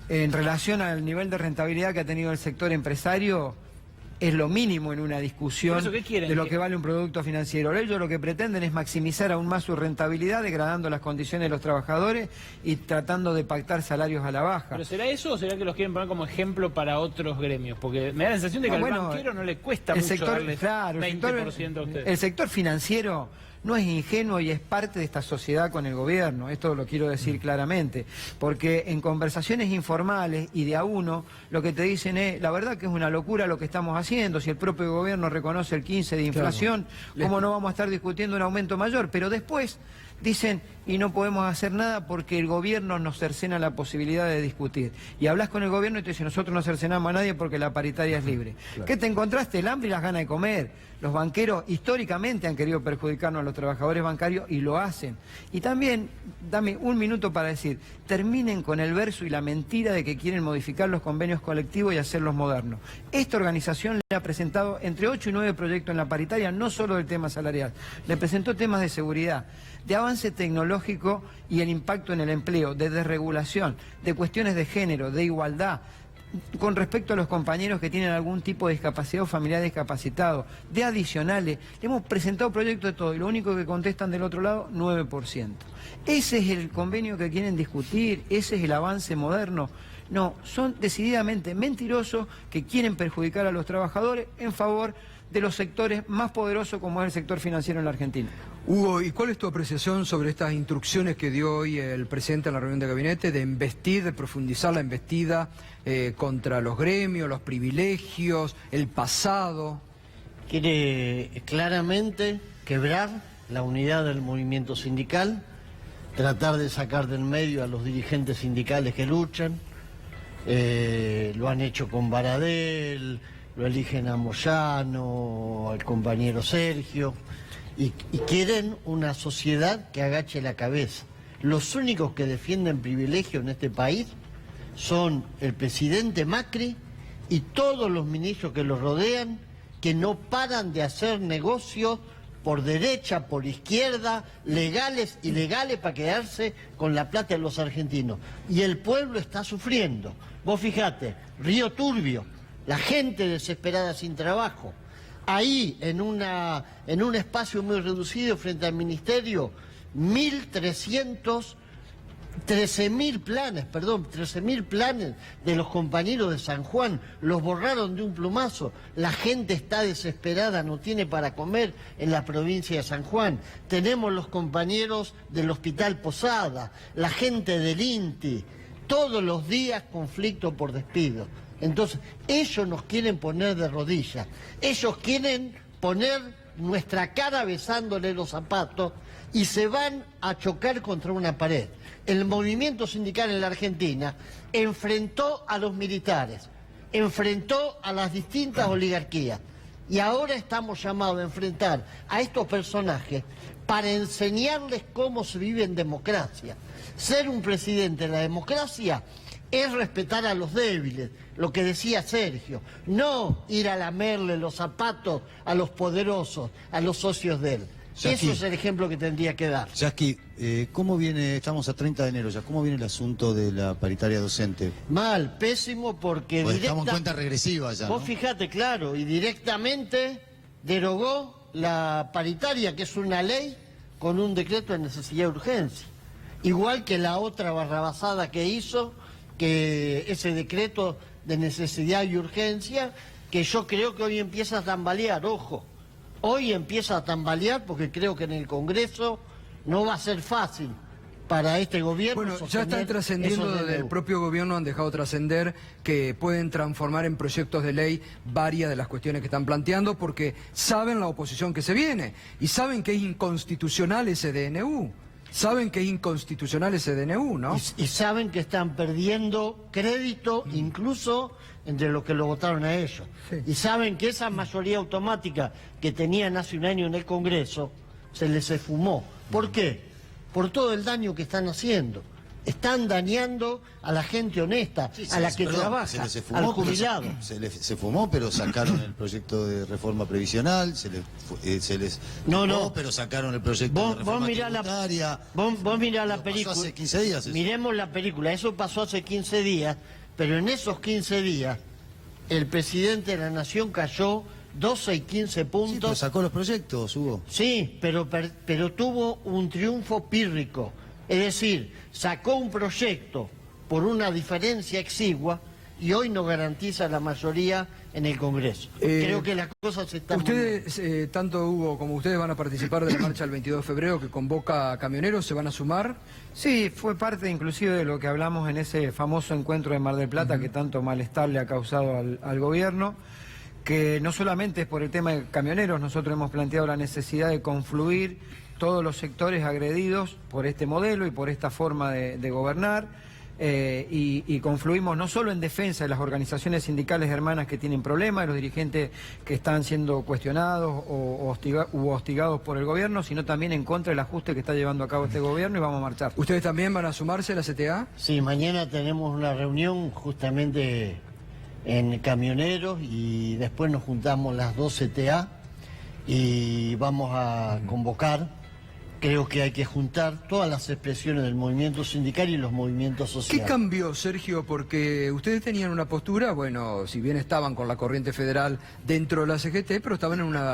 en relación al nivel de rentabilidad que ha tenido el sector empresario, es lo mínimo en una discusión ¿Por eso qué quieren? de lo que vale un producto financiero. Ellos lo que pretenden es maximizar aún más su rentabilidad, degradando las condiciones de los trabajadores y tratando de pactar salarios a la baja. ¿Pero será eso o será que los quieren poner como ejemplo para otros gremios? Porque me da la sensación de que al banquero no le cuesta mucho darles claro, 20% a ustedes. el sector financiero no es ingenuo y es parte de esta sociedad con el gobierno, esto lo quiero decir claramente, porque en conversaciones informales y de a uno, lo que te dicen es, la verdad que es una locura lo que estamos haciendo, si el propio gobierno reconoce el 15 de inflación, ¿cómo no vamos a estar discutiendo un aumento mayor? Pero después dicen, y no podemos hacer nada porque el gobierno nos cercena la posibilidad de discutir. Y hablas con el gobierno y te dicen, nosotros no cercenamos a nadie porque la paritaria es libre. Claro. ¿Qué te encontraste? El hambre y las ganas de comer. Los banqueros históricamente han querido perjudicarnos a los trabajadores bancarios y lo hacen. Y también, dame un minuto para decir, terminen con el verso y la mentira de que quieren modificar los convenios colectivos y hacerlos modernos. Esta organización le ha presentado entre 8 y 9 proyectos en la paritaria, no solo del tema salarial. Le presentó temas de seguridad, de avance tecnológico y el impacto en el empleo, de desregulación, de cuestiones de género, de igualdad, con respecto a los compañeros que tienen algún tipo de discapacidad o familiar discapacitado, de adicionales. Le hemos presentado proyectos de todo y lo único que contestan del otro lado, 9%. Ese es el convenio que quieren discutir, ese es el avance moderno. No, son decididamente mentirosos que quieren perjudicar a los trabajadores en favor de los sectores más poderosos como es el sector financiero en la Argentina. Hugo, ¿y cuál es tu apreciación sobre estas instrucciones que dio hoy el presidente en la reunión de gabinete de investir, de profundizar la embestida contra los gremios, los privilegios, el pasado? Quiere claramente quebrar la unidad del movimiento sindical, tratar de sacar del medio a los dirigentes sindicales que luchan. Lo han hecho con Baradel, lo eligen a Moyano, al compañero Sergio, y quieren una sociedad que agache la cabeza. Los únicos que defienden privilegio en este país son el presidente Macri y todos los ministros que los rodean, que no paran de hacer negocios por derecha, por izquierda, legales, ilegales, para quedarse con la plata de los argentinos. Y el pueblo está sufriendo. Vos fijate, Río Turbio, la gente desesperada sin trabajo. Ahí, en un espacio muy reducido frente al ministerio, 13.000 planes de los compañeros de San Juan, los borraron de un plumazo. La gente está desesperada, no tiene para comer en la provincia de San Juan. Tenemos los compañeros del Hospital Posada, la gente del INTI, todos los días conflicto por despido. Entonces, ellos nos quieren poner de rodillas, ellos quieren poner nuestra cara besándole los zapatos y se van a chocar contra una pared. El movimiento sindical en la Argentina enfrentó a los militares, enfrentó a las distintas oligarquías y ahora estamos llamados a enfrentar a estos personajes para enseñarles cómo se vive en democracia. Ser un presidente de la democracia es respetar a los débiles, lo que decía Sergio, no ir a lamerle los zapatos a los poderosos, a los socios de él. Eso es el ejemplo que tendría que dar. Yasky, ¿cómo viene, estamos a 30 de enero ya, cómo viene el asunto de la paritaria docente? Mal, pésimo, porque Pues estamos en cuenta regresiva ya, Vos ¿no? fijate, claro, y directamente derogó la paritaria, que es una ley con un decreto de necesidad y urgencia. Igual que la otra barrabasada que hizo, que ese decreto de necesidad y urgencia, que yo creo que hoy empieza a tambalear, ojo. Hoy empieza a tambalear porque creo que en el Congreso no va a ser fácil para este gobierno. Bueno, ya están trascendiendo desde el propio gobierno, han dejado trascender que pueden transformar en proyectos de ley varias de las cuestiones que están planteando porque saben la oposición que se viene y saben que es inconstitucional ese DNU. Saben que es inconstitucional ese DNU, ¿no? Y saben que están perdiendo crédito incluso entre los que lo votaron a ellos. Sí. Y saben que esa mayoría automática que tenían hace un año en el Congreso se les esfumó. ¿Por qué? Por todo el daño que están haciendo. Están dañando a la gente honesta, a la que trabaja, al jubilado. Se fumó, pero sacaron el proyecto de reforma previsional, se les fumó, pero sacaron el proyecto de reforma tributaria. Vos mirá la película. Pasó hace 15 días eso. Miremos la película, eso pasó hace 15 días, pero en esos 15 días el presidente de la Nación cayó 12 y 15 puntos. Sí, pero sacó los proyectos, Hugo. Sí, pero tuvo un triunfo pírrico. Es decir, sacó un proyecto por una diferencia exigua y hoy no garantiza la mayoría en el Congreso. Creo que las cosas se están... Ustedes, tanto Hugo como ustedes, van a participar de la marcha del 22 de febrero que convoca a camioneros, ¿se van a sumar? Sí, fue parte inclusive de lo que hablamos en ese famoso encuentro de Mar del Plata que tanto malestar le ha causado al gobierno, que no solamente es por el tema de camioneros, nosotros hemos planteado la necesidad de confluir todos los sectores agredidos por este modelo y por esta forma de gobernar, y confluimos no solo en defensa de las organizaciones sindicales hermanas que tienen problemas, de los dirigentes que están siendo cuestionados u hostigados por el gobierno, sino también en contra del ajuste que está llevando a cabo este gobierno, y vamos a marchar. ¿Ustedes también van a sumarse a la CTA? Sí, mañana tenemos una reunión justamente en Camioneros y después nos juntamos las dos CTA y vamos a convocar. Creo que hay que juntar todas las expresiones del movimiento sindical y los movimientos sociales. ¿Qué cambió, Sergio? Porque ustedes tenían una postura, bueno, si bien estaban con la corriente federal dentro de la CGT, pero estaban en una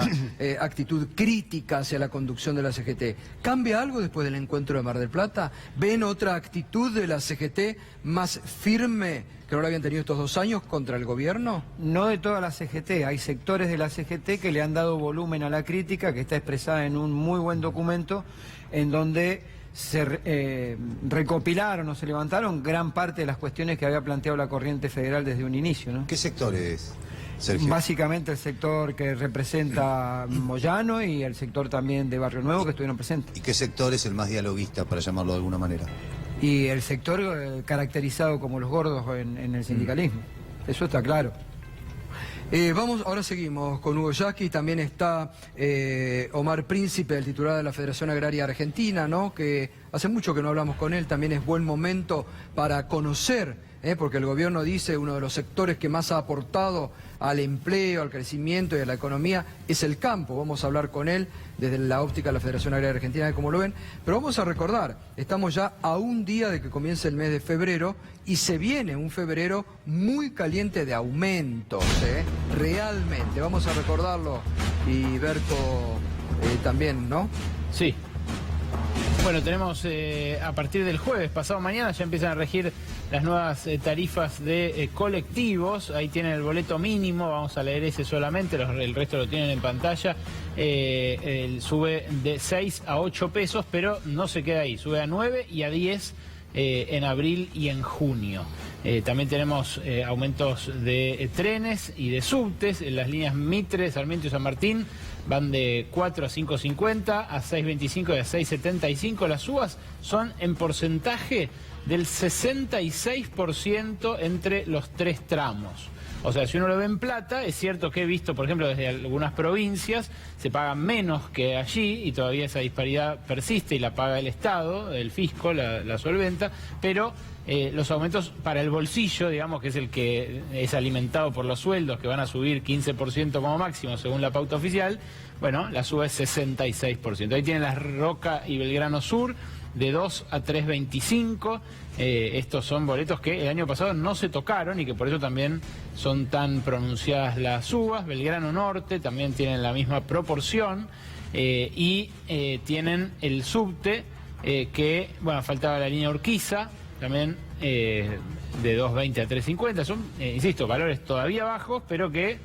actitud crítica hacia la conducción de la CGT. ¿Cambia algo después del encuentro de Mar del Plata? ¿Ven otra actitud de la CGT más firme que no la habían tenido estos 2 años contra el gobierno? No de toda la CGT, hay sectores de la CGT que le han dado volumen a la crítica, que está expresada en un muy buen documento, en donde se recopilaron o se levantaron gran parte de las cuestiones que había planteado la corriente federal desde un inicio, ¿no? ¿Qué sectores, Sergio? Básicamente el sector que representa Moyano y el sector también de Barrio Nuevo que estuvieron presentes. ¿Y qué sector es el más dialoguista, para llamarlo de alguna manera? Y el sector caracterizado como los gordos en el sindicalismo. Eso está claro. Ahora seguimos con Hugo Yasky, también está Omar Príncipe, el titular de la Federación Agraria Argentina, ¿no? Que hace mucho que no hablamos con él, también es buen momento para conocer, porque el gobierno dice uno de los sectores que más ha aportado al empleo, al crecimiento y a la economía es el campo. Vamos a hablar con él desde la óptica de la Federación Agraria Argentina, de cómo lo ven, pero vamos a recordar, estamos ya a un día de que comience el mes de febrero y se viene un febrero muy caliente de aumentos, realmente. Vamos a recordarlo y Berto también, ¿no? Sí. Bueno, tenemos a partir del jueves, pasado mañana, ya empiezan a regir las nuevas tarifas de colectivos. Ahí tienen el boleto mínimo, vamos a leer ese solamente, el resto lo tienen en pantalla. Sube de 6 a 8 pesos, pero no se queda ahí, sube a 9 y a 10 en abril y en junio. También tenemos aumentos de trenes y de subtes. En las líneas Mitre, Sarmiento y San Martín van de 4 a 5.50, a 6.25 y a 6.75. Las subas son en porcentaje del 66% entre los 3 tramos. O sea, si uno lo ve en plata, es cierto que he visto, por ejemplo, desde algunas provincias, se paga menos que allí y todavía esa disparidad persiste y la paga el Estado, el fisco, la solventa, pero los aumentos para el bolsillo, digamos, que es el que es alimentado por los sueldos, que van a subir 15% como máximo según la pauta oficial, bueno, la suba es 66%. Ahí tienen Las Rocas y Belgrano Sur, de 2 a 3.25. Estos son boletos que el año pasado no se tocaron y que por eso también son tan pronunciadas las subas. Belgrano Norte también tienen la misma proporción. y tienen el subte que, bueno, faltaba la línea Urquiza, también de 2.20 a 3.50, son, insisto, valores todavía bajos, pero que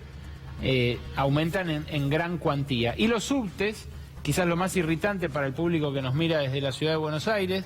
aumentan en gran cuantía. Y los subtes, quizás lo más irritante para el público que nos mira desde la ciudad de Buenos Aires,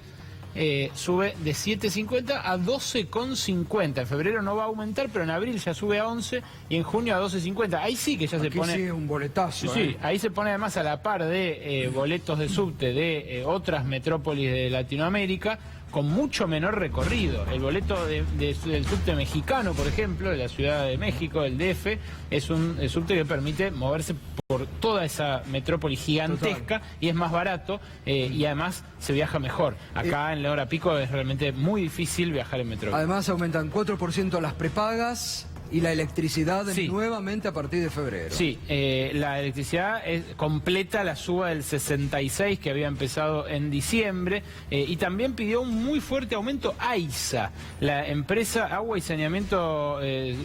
sube de 7.50 a 12.50. En febrero no va a aumentar, pero en abril ya sube a 11 y en junio a 12.50. Ahí sí que ya se pone... sí, un boletazo. Sí, ahí se pone además a la par de boletos de subte de otras metrópolis de Latinoamérica con mucho menor recorrido. El boleto del subte mexicano, por ejemplo, de la Ciudad de México, el DF, es un subte que permite moverse por toda esa metrópoli gigantesca. Total. Y es más barato y además se viaja mejor. Acá en la hora pico es realmente muy difícil viajar en metrópoli. Además aumentan 4% las prepagas y la electricidad nuevamente a partir de febrero. Sí, la electricidad completa la suba del 66 que había empezado en diciembre y también pidió un muy fuerte aumento AISA, la empresa Agua y Saneamiento del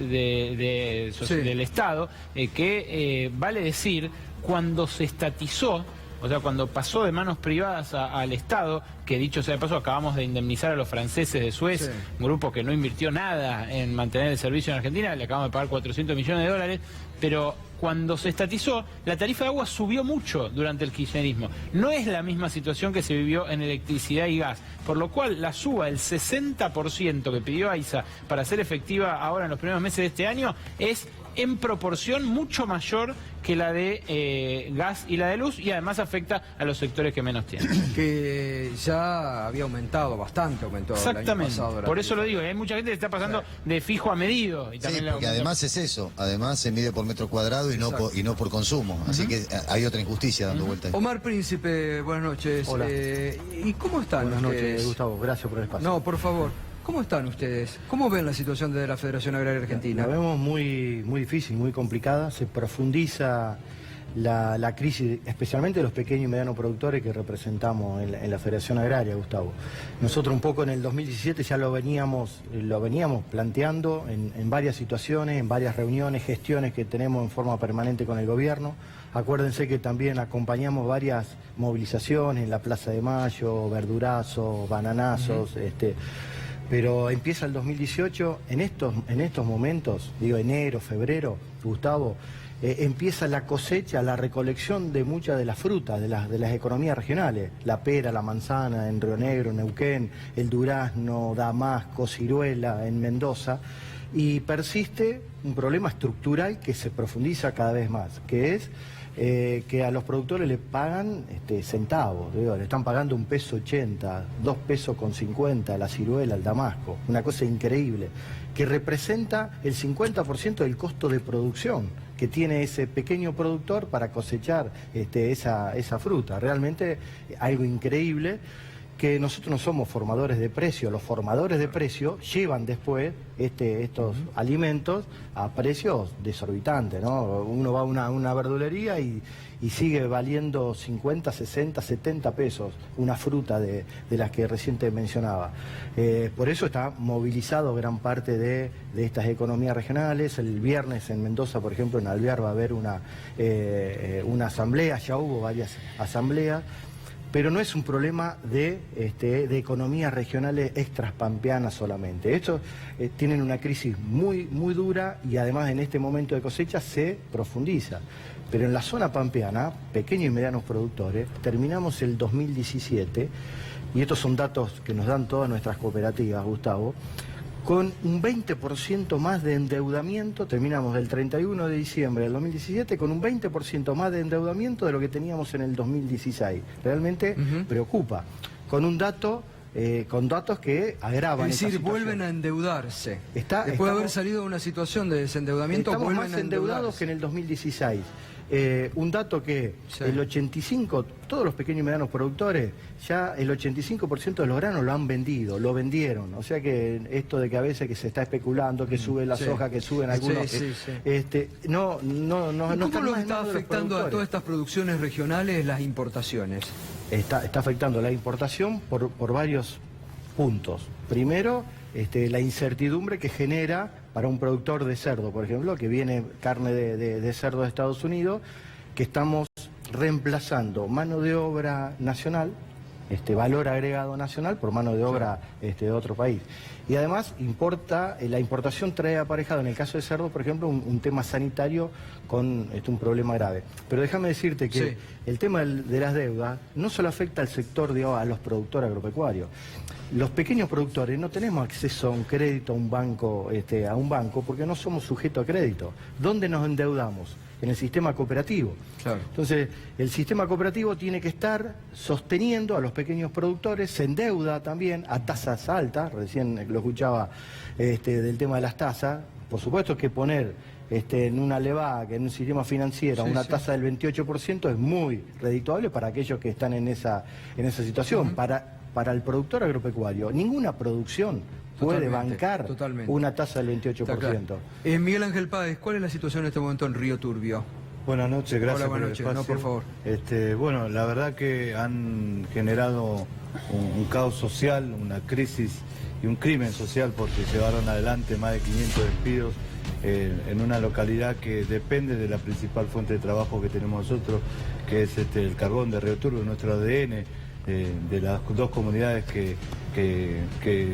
Estado, que vale decir, cuando se estatizó, o sea, cuando pasó de manos privadas al Estado, que dicho sea de paso, acabamos de indemnizar a los franceses de Suez, un grupo que no invirtió nada en mantener el servicio en Argentina, le acabamos de pagar 400 millones de dólares, pero cuando se estatizó, la tarifa de agua subió mucho durante el kirchnerismo. No es la misma situación que se vivió en electricidad y gas, por lo cual la suba del 60% que pidió AISA para ser efectiva ahora en los primeros meses de este año es en proporción mucho mayor que la de gas y la de luz, y además afecta a los sectores que menos tienen. Que ya había aumentado bastante, aumentó. Exactamente, el año pasado, por eso lo digo, hay mucha gente que está pasando de fijo a medido. Y también porque además es eso, además se mide por metro cuadrado y no por consumo, así que hay otra injusticia dando vuelta ahí. Omar Príncipe, buenas noches. Hola. ¿Y cómo están Buenas ustedes? noches, Gustavo, gracias por el espacio. No, por favor. ¿Cómo están ustedes? ¿Cómo ven la situación de la Federación Agraria Argentina? La vemos muy difícil, muy complicada. Se profundiza la crisis, especialmente de los pequeños y medianos productores que representamos en la Federación Agraria, Gustavo. Nosotros un poco en el 2017 ya lo veníamos planteando en varias situaciones, en varias reuniones, gestiones que tenemos en forma permanente con el gobierno. Acuérdense que también acompañamos varias movilizaciones en la Plaza de Mayo, verdurazos, bananazos, pero empieza el 2018, en estos momentos, digo enero, febrero, Gustavo, empieza la cosecha, la recolección de muchas de las frutas de las economías regionales, la pera, la manzana en Río Negro, Neuquén, el durazno, Damasco, ciruela en Mendoza, y persiste un problema estructural que se profundiza cada vez más, que es que a los productores le pagan centavos, le están pagando $1.80, $2.50 la ciruela, el damasco, una cosa increíble, que representa el 50% del costo de producción que tiene ese pequeño productor para cosechar esa fruta. Realmente algo increíble, que nosotros no somos formadores de precio, los formadores de precio llevan después estos alimentos a precios desorbitantes, ¿no? Uno va a una verdulería y sigue valiendo 50, 60, 70 pesos una fruta de las que recién te mencionaba. Por eso está movilizado gran parte de estas economías regionales. El viernes en Mendoza, por ejemplo, en Alvear va a haber una asamblea, ya hubo varias asambleas. Pero no es un problema de economías regionales extraspampeanas solamente. Estos tienen una crisis muy dura y además en este momento de cosecha se profundiza. Pero en la zona pampeana, pequeños y medianos productores, terminamos el 2017, y estos son datos que nos dan todas nuestras cooperativas, Gustavo, con un 20% más de endeudamiento. Terminamos el 31 de diciembre del 2017 con un 20% más de endeudamiento de lo que teníamos en el 2016. Realmente preocupa. Con datos que agravan. Es decir, vuelven a endeudarse. Después de haber salido de una situación de desendeudamiento, estamos vuelven más endeudados que en el 2016. Un dato que el 85%, todos los pequeños y medianos productores, ya el 85% de los granos lo han vendido, lo vendieron. O sea que esto de que a veces que se está especulando, que sube la soja, que suben algunos... No ¿Cómo lo está afectando a todas estas producciones regionales las importaciones? Está afectando la importación por varios puntos. Primero, la incertidumbre que genera para un productor de cerdo, por ejemplo, que viene carne de cerdo de Estados Unidos, que estamos reemplazando mano de obra nacional, valor agregado nacional, por mano de obra de otro país. Y además la importación trae aparejado, en el caso de cerdo, por ejemplo, un tema sanitario con un problema grave. Pero déjame decirte que el tema de las deudas no solo afecta al sector, digamos, a los productores agropecuarios. Los pequeños productores no tenemos acceso a un crédito, a un banco, porque no somos sujetos a crédito. ¿Dónde nos endeudamos? En el sistema cooperativo. Claro. Entonces, el sistema cooperativo tiene que estar sosteniendo a los pequeños productores, se endeuda también a tasas altas, recién lo escuchaba del tema de las tasas. Por supuesto que poner en una LEVAC, en un sistema financiero, una tasa del 28% es muy redituable para aquellos que están en esa situación. Para el productor agropecuario, ninguna producción puede bancar una tasa del 28%. Miguel Ángel Páez, ¿cuál es la situación en este momento en Río Turbio? Buenas noches, gracias. Hola, buenas noches. No, por favor. Bueno, la verdad que han generado un caos social, una crisis y un crimen social porque llevaron adelante más de 500 despidos en una localidad que depende de la principal fuente de trabajo que tenemos nosotros, que es el carbón de Río Turbio, nuestro ADN. De las dos comunidades que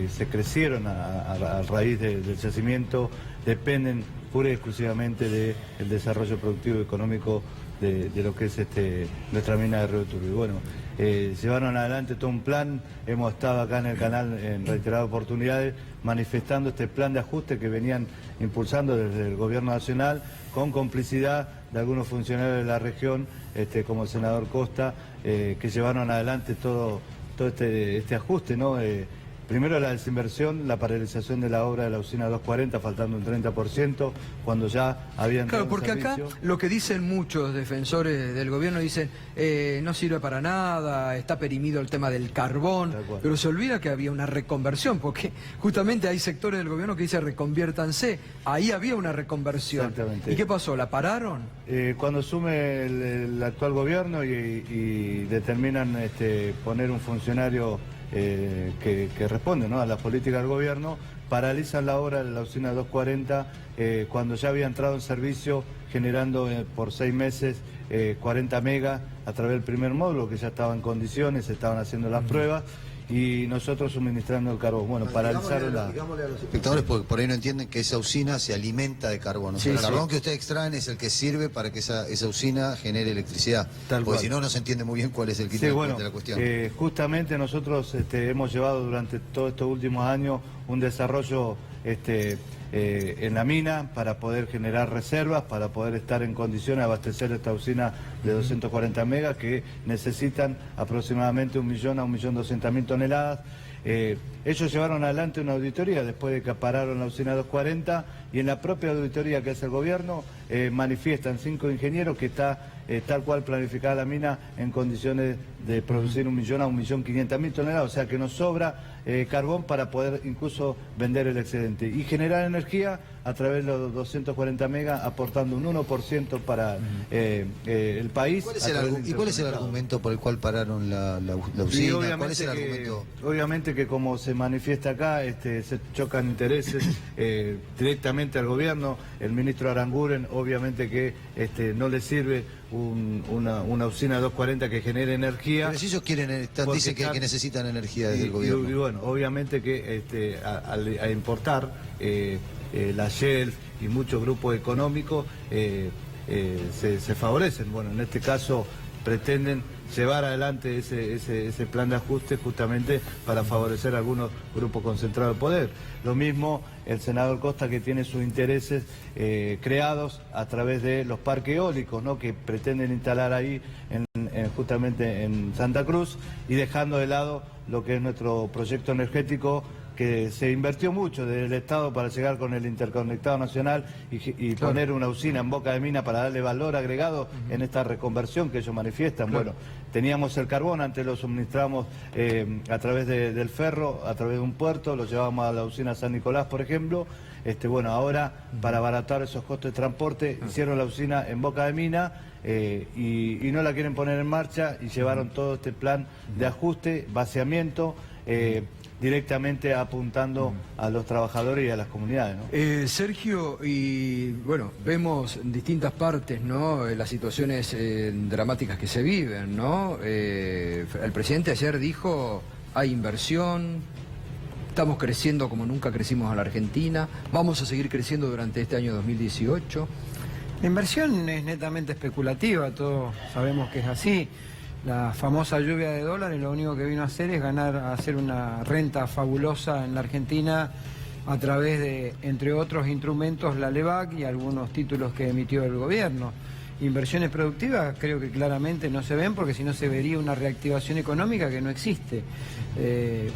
se crecieron a raíz del yacimiento, dependen pura y exclusivamente del desarrollo productivo y económico de lo que es nuestra mina de Río Turbio. Y bueno, llevaron adelante todo un plan, hemos estado acá en el canal en reiteradas oportunidades manifestando este plan de ajuste que venían impulsando desde el gobierno nacional con complicidad de algunos funcionarios de la región, como el senador Costa, que llevaron adelante todo este ajuste, ¿no? Primero la desinversión, la paralización de la obra de la usina 240, faltando un 30%, cuando ya habían... Claro, porque acá lo que dicen muchos defensores del gobierno, dicen, no sirve para nada, está perimido el tema del carbón, pero se olvida que había una reconversión, porque justamente hay sectores del gobierno que dicen reconviértanse, ahí había una reconversión. Exactamente. ¿Y qué pasó? ¿La pararon? Cuando asume el actual gobierno y determinan poner un funcionario que responde, ¿no?, a la política del gobierno, paralizan la obra de la usina 240 cuando ya había entrado en servicio, generando por 6 meses 40 megas a través del primer módulo, que ya estaba en condiciones, se estaban haciendo las pruebas, y nosotros suministrando el carbón. Bueno, paralizaron la... Digámosle a los espectadores, porque por ahí no entienden que esa usina se alimenta de carbón. O sea, el carbón que ustedes extraen es el que sirve para que esa usina genere electricidad. Porque si no, no se entiende muy bien cuál es el kit de la cuestión. Justamente nosotros hemos llevado durante todos estos últimos años un desarrollo en la mina para poder generar reservas, para poder estar en condiciones de abastecer esta usina de 240 megas que necesitan aproximadamente 1 millón a 1.200.000 toneladas. Ellos llevaron adelante una auditoría después de que pararon la usina 240 y en la propia auditoría que hace el gobierno manifiestan 5 ingenieros que está tal cual planificada la mina en condiciones de producir 1 millón a 1.500.000 toneladas, o sea que nos sobra carbón para poder incluso vender el excedente y generar energía a través de los 240 megas, aportando un 1% para el país. ¿Y cuál es el argumento por el cual pararon la usina? ¿Cuál es el argumento? Obviamente que como se manifiesta acá, se chocan intereses directamente al gobierno. El ministro Aranguren, obviamente que no le sirve una usina 240 que genere energía. Pero si ellos dicen que necesitan energía desde el gobierno. Y bueno, obviamente que a importar la Shell y muchos grupos económicos se favorecen. Bueno, en este caso pretenden llevar adelante ese plan de ajuste justamente para favorecer a algunos grupos concentrados de poder. Lo mismo el senador Costa, que tiene sus intereses creados a través de los parques eólicos, ¿no?, que pretenden instalar ahí justamente en Santa Cruz, y dejando de lado lo que es nuestro proyecto energético, que se invirtió mucho desde el Estado para llegar con el interconectado nacional y poner una usina en Boca de Mina para darle valor agregado en esta reconversión que ellos manifiestan. Bueno, teníamos el carbón, antes lo suministramos a través del ferro, a través de un puerto, lo llevábamos a la usina San Nicolás, por ejemplo. Bueno, ahora para abaratar esos costos de transporte hicieron la usina en Boca de Mina y no la quieren poner en marcha y llevaron todo este plan de ajuste, vaciamiento. directamente apuntando a los trabajadores y a las comunidades, ¿no? Sergio, y bueno, vemos en distintas partes, ¿no?, las situaciones dramáticas que se viven, ¿no? El presidente ayer dijo, hay inversión, estamos creciendo como nunca crecimos en la Argentina, vamos a seguir creciendo durante este año 2018. La inversión es netamente especulativa, todos sabemos que es así. La famosa lluvia de dólares lo único que vino a hacer es hacer una renta fabulosa en la Argentina a través de, entre otros instrumentos, la LEVAC y algunos títulos que emitió el gobierno. Inversiones productivas creo que claramente no se ven, porque si no se vería una reactivación económica que no existe.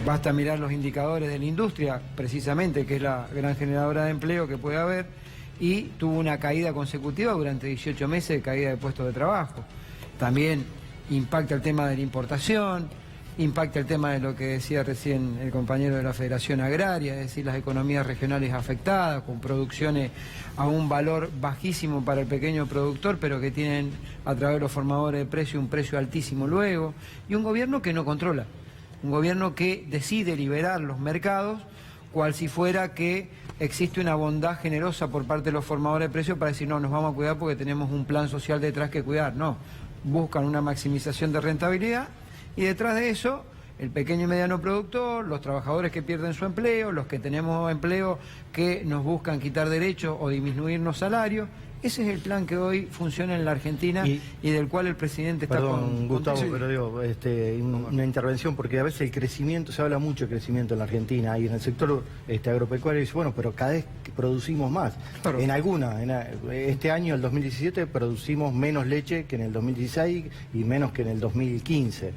Basta mirar los indicadores de la industria, precisamente, que es la gran generadora de empleo que puede haber, y tuvo una caída consecutiva durante 18 meses de caída de puestos de trabajo. También impacta el tema de la importación, impacta el tema de lo que decía recién el compañero de la Federación Agraria, es decir, las economías regionales afectadas, con producciones a un valor bajísimo para el pequeño productor, pero que tienen a través de los formadores de precio un precio altísimo luego, y un gobierno que no controla, un gobierno que decide liberar los mercados, cual si fuera que existe una bondad generosa por parte de los formadores de precios para decir, no, nos vamos a cuidar porque tenemos un plan social detrás que cuidar. No, buscan una maximización de rentabilidad y detrás de eso el pequeño y mediano productor, los trabajadores que pierden su empleo, los que tenemos empleo que nos buscan quitar derechos o disminuirnos salarios. Ese es el plan que hoy funciona en la Argentina y del cual el presidente está Perdón, Gustavo, sí. pero digo, una intervención, porque a veces el crecimiento, se habla mucho de crecimiento en la Argentina y en el sector agropecuario dice, bueno, pero cada vez producimos más. Claro. Este año, el 2017, producimos menos leche que en el 2016 y menos que en el 2015.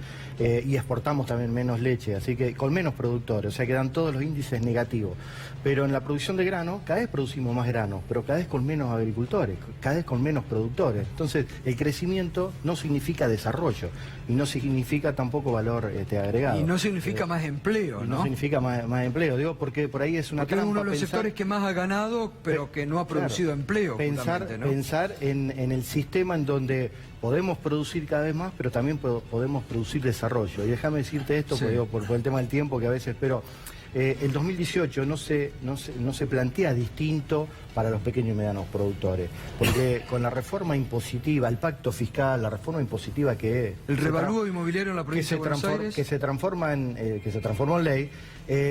Y exportamos también menos leche, así que con menos productores, o sea, quedan todos los índices negativos. Pero en la producción de grano, cada vez producimos más grano, pero cada vez con menos agricultores, cada vez con menos productores. Entonces, el crecimiento no significa desarrollo y no significa tampoco valor agregado. Y no significa más empleo, ¿no? No significa más empleo, digo, porque por ahí es una trampa. Porque es uno de los sectores que más ha ganado, pero que no ha producido empleo. Pensar en el sistema en donde podemos producir cada vez más, pero también podemos producir desarrollo. Y déjame decirte esto, sí, porque por el tema del tiempo que a veces, pero el 2018 no se plantea distinto para los pequeños y medianos productores, porque con la reforma impositiva, el pacto fiscal, la reforma impositiva que el revalúo inmobiliario en la provincia de Buenos Aires, que se transformó en ley,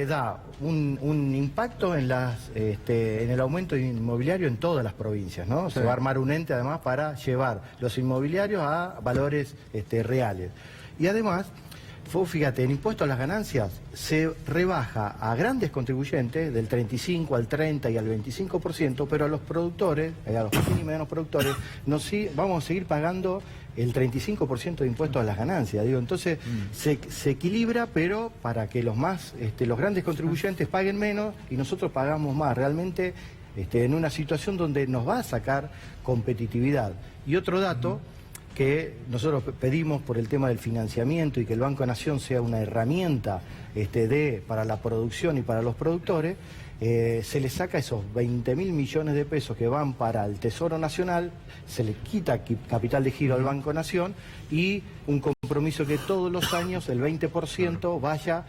da un impacto en el aumento inmobiliario en todas las provincias, ¿no? Sí. Se va a armar un ente además para llevar los inmobiliarios a valores reales. Y además, fíjate, en impuesto a las ganancias se rebaja a grandes contribuyentes del 35 al 30 y al 25%, pero a los productores, a los pequeños y medianos productores, vamos a seguir pagando el 35% de impuestos a las ganancias. Digo, entonces se equilibra, pero para que los grandes contribuyentes paguen menos y nosotros pagamos más. Realmente en una situación donde nos va a sacar competitividad. Y otro dato que nosotros pedimos por el tema del financiamiento y que el Banco Nación sea una herramienta para la producción y para los productores, se le saca esos 20.000 millones de pesos que van para el Tesoro Nacional, se le quita capital de giro al Banco Nación y un compromiso que todos los años el 20% vaya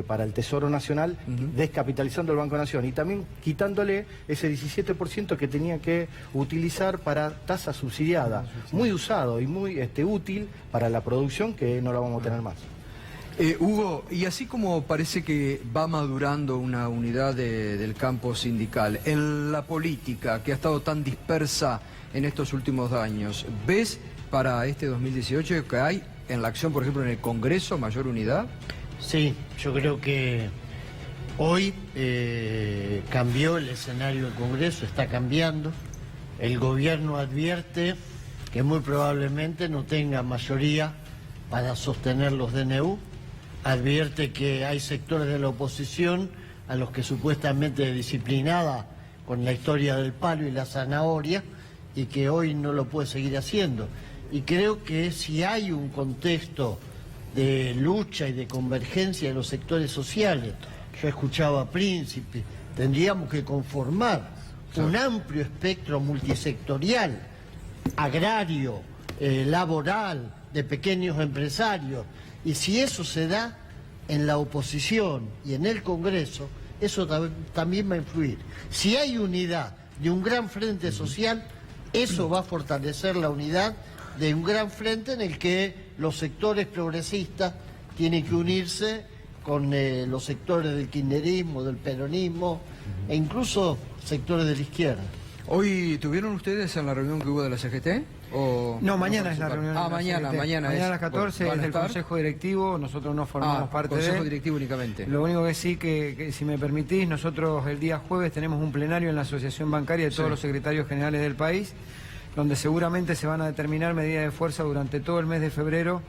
para el Tesoro Nacional, descapitalizando el Banco Nación y también quitándole ese 17% que tenía que utilizar para tasa subsidiada, muy usado y muy útil para la producción, que no la vamos a tener más. Hugo, y así como parece que va madurando una unidad del campo sindical, en la política que ha estado tan dispersa en estos últimos años, ¿ves para este 2018 que hay en la acción, por ejemplo, en el Congreso, mayor unidad? Sí, yo creo que hoy cambió el escenario del Congreso, está cambiando. El gobierno advierte que muy probablemente no tenga mayoría para sostener los DNU. Advierte que hay sectores de la oposición a los que supuestamente disciplinada con la historia del palo y la zanahoria y que hoy no lo puede seguir haciendo. Y creo que si hay un contexto de lucha y de convergencia de los sectores sociales, yo escuchaba a Príncipe, tendríamos que conformar un amplio espectro multisectorial, agrario, laboral, de pequeños empresarios. Y si eso se da, en la oposición y en el Congreso, eso también va a influir. Si hay unidad de un gran frente social, eso va a fortalecer la unidad de un gran frente en el que los sectores progresistas tienen que unirse con los sectores del kirchnerismo, del peronismo e incluso sectores de la izquierda. ¿Hoy tuvieron ustedes en la reunión que hubo de la CGT? ¿O no, mañana es la reunión. Mañana a las 14 es del Consejo Directivo, nosotros no formamos parte del Consejo Directivo únicamente. Lo único que sí, que si me permitís, nosotros el día jueves tenemos un plenario en la Asociación Bancaria de todos los secretarios generales del país, donde seguramente se van a determinar medidas de fuerza durante todo el mes de febrero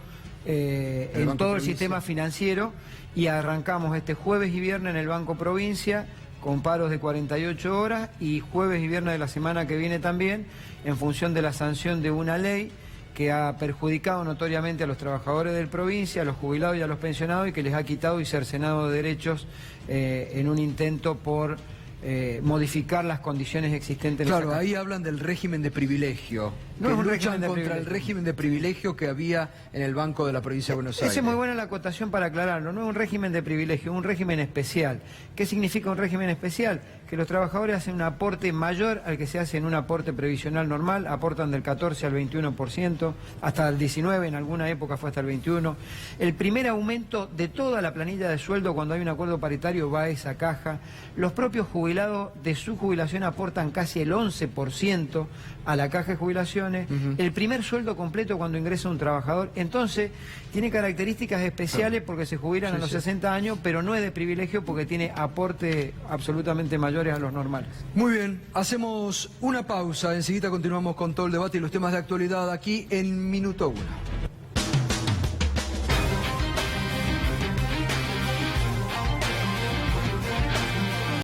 en todo el sistema financiero, y arrancamos este jueves y viernes en el Banco Provincia con paros de 48 horas y jueves y viernes de la semana que viene también, en función de la sanción de una ley que ha perjudicado notoriamente a los trabajadores del provincia, a los jubilados y a los pensionados, y que les ha quitado y cercenado derechos en un intento por modificar las condiciones existentes. Claro, ahí hablan del régimen de privilegio. No es un régimen de contra privilegio. el régimen de privilegio que había en el Banco de la Provincia de Buenos Aires. Esa es muy buena la acotación para aclararlo. No es un régimen de privilegio, es un régimen especial. ¿Qué significa un régimen especial? Que los trabajadores hacen un aporte mayor al que se hace en un aporte previsional normal, aportan del 14 al 21%, hasta el 19%, en alguna época fue hasta el 21%. El primer aumento de toda la planilla de sueldo cuando hay un acuerdo paritario va a esa caja. Los propios jubilados de su jubilación aportan casi el 11% a la caja de jubilaciones. El primer sueldo completo cuando ingresa un trabajador. Entonces, tiene características especiales porque se jubilan a los 60 años, pero no es de privilegio porque tiene aporte absolutamente mayores a los normales. Muy bien, hacemos una pausa, enseguida continuamos con todo el debate y los temas de actualidad aquí en Minuto 1.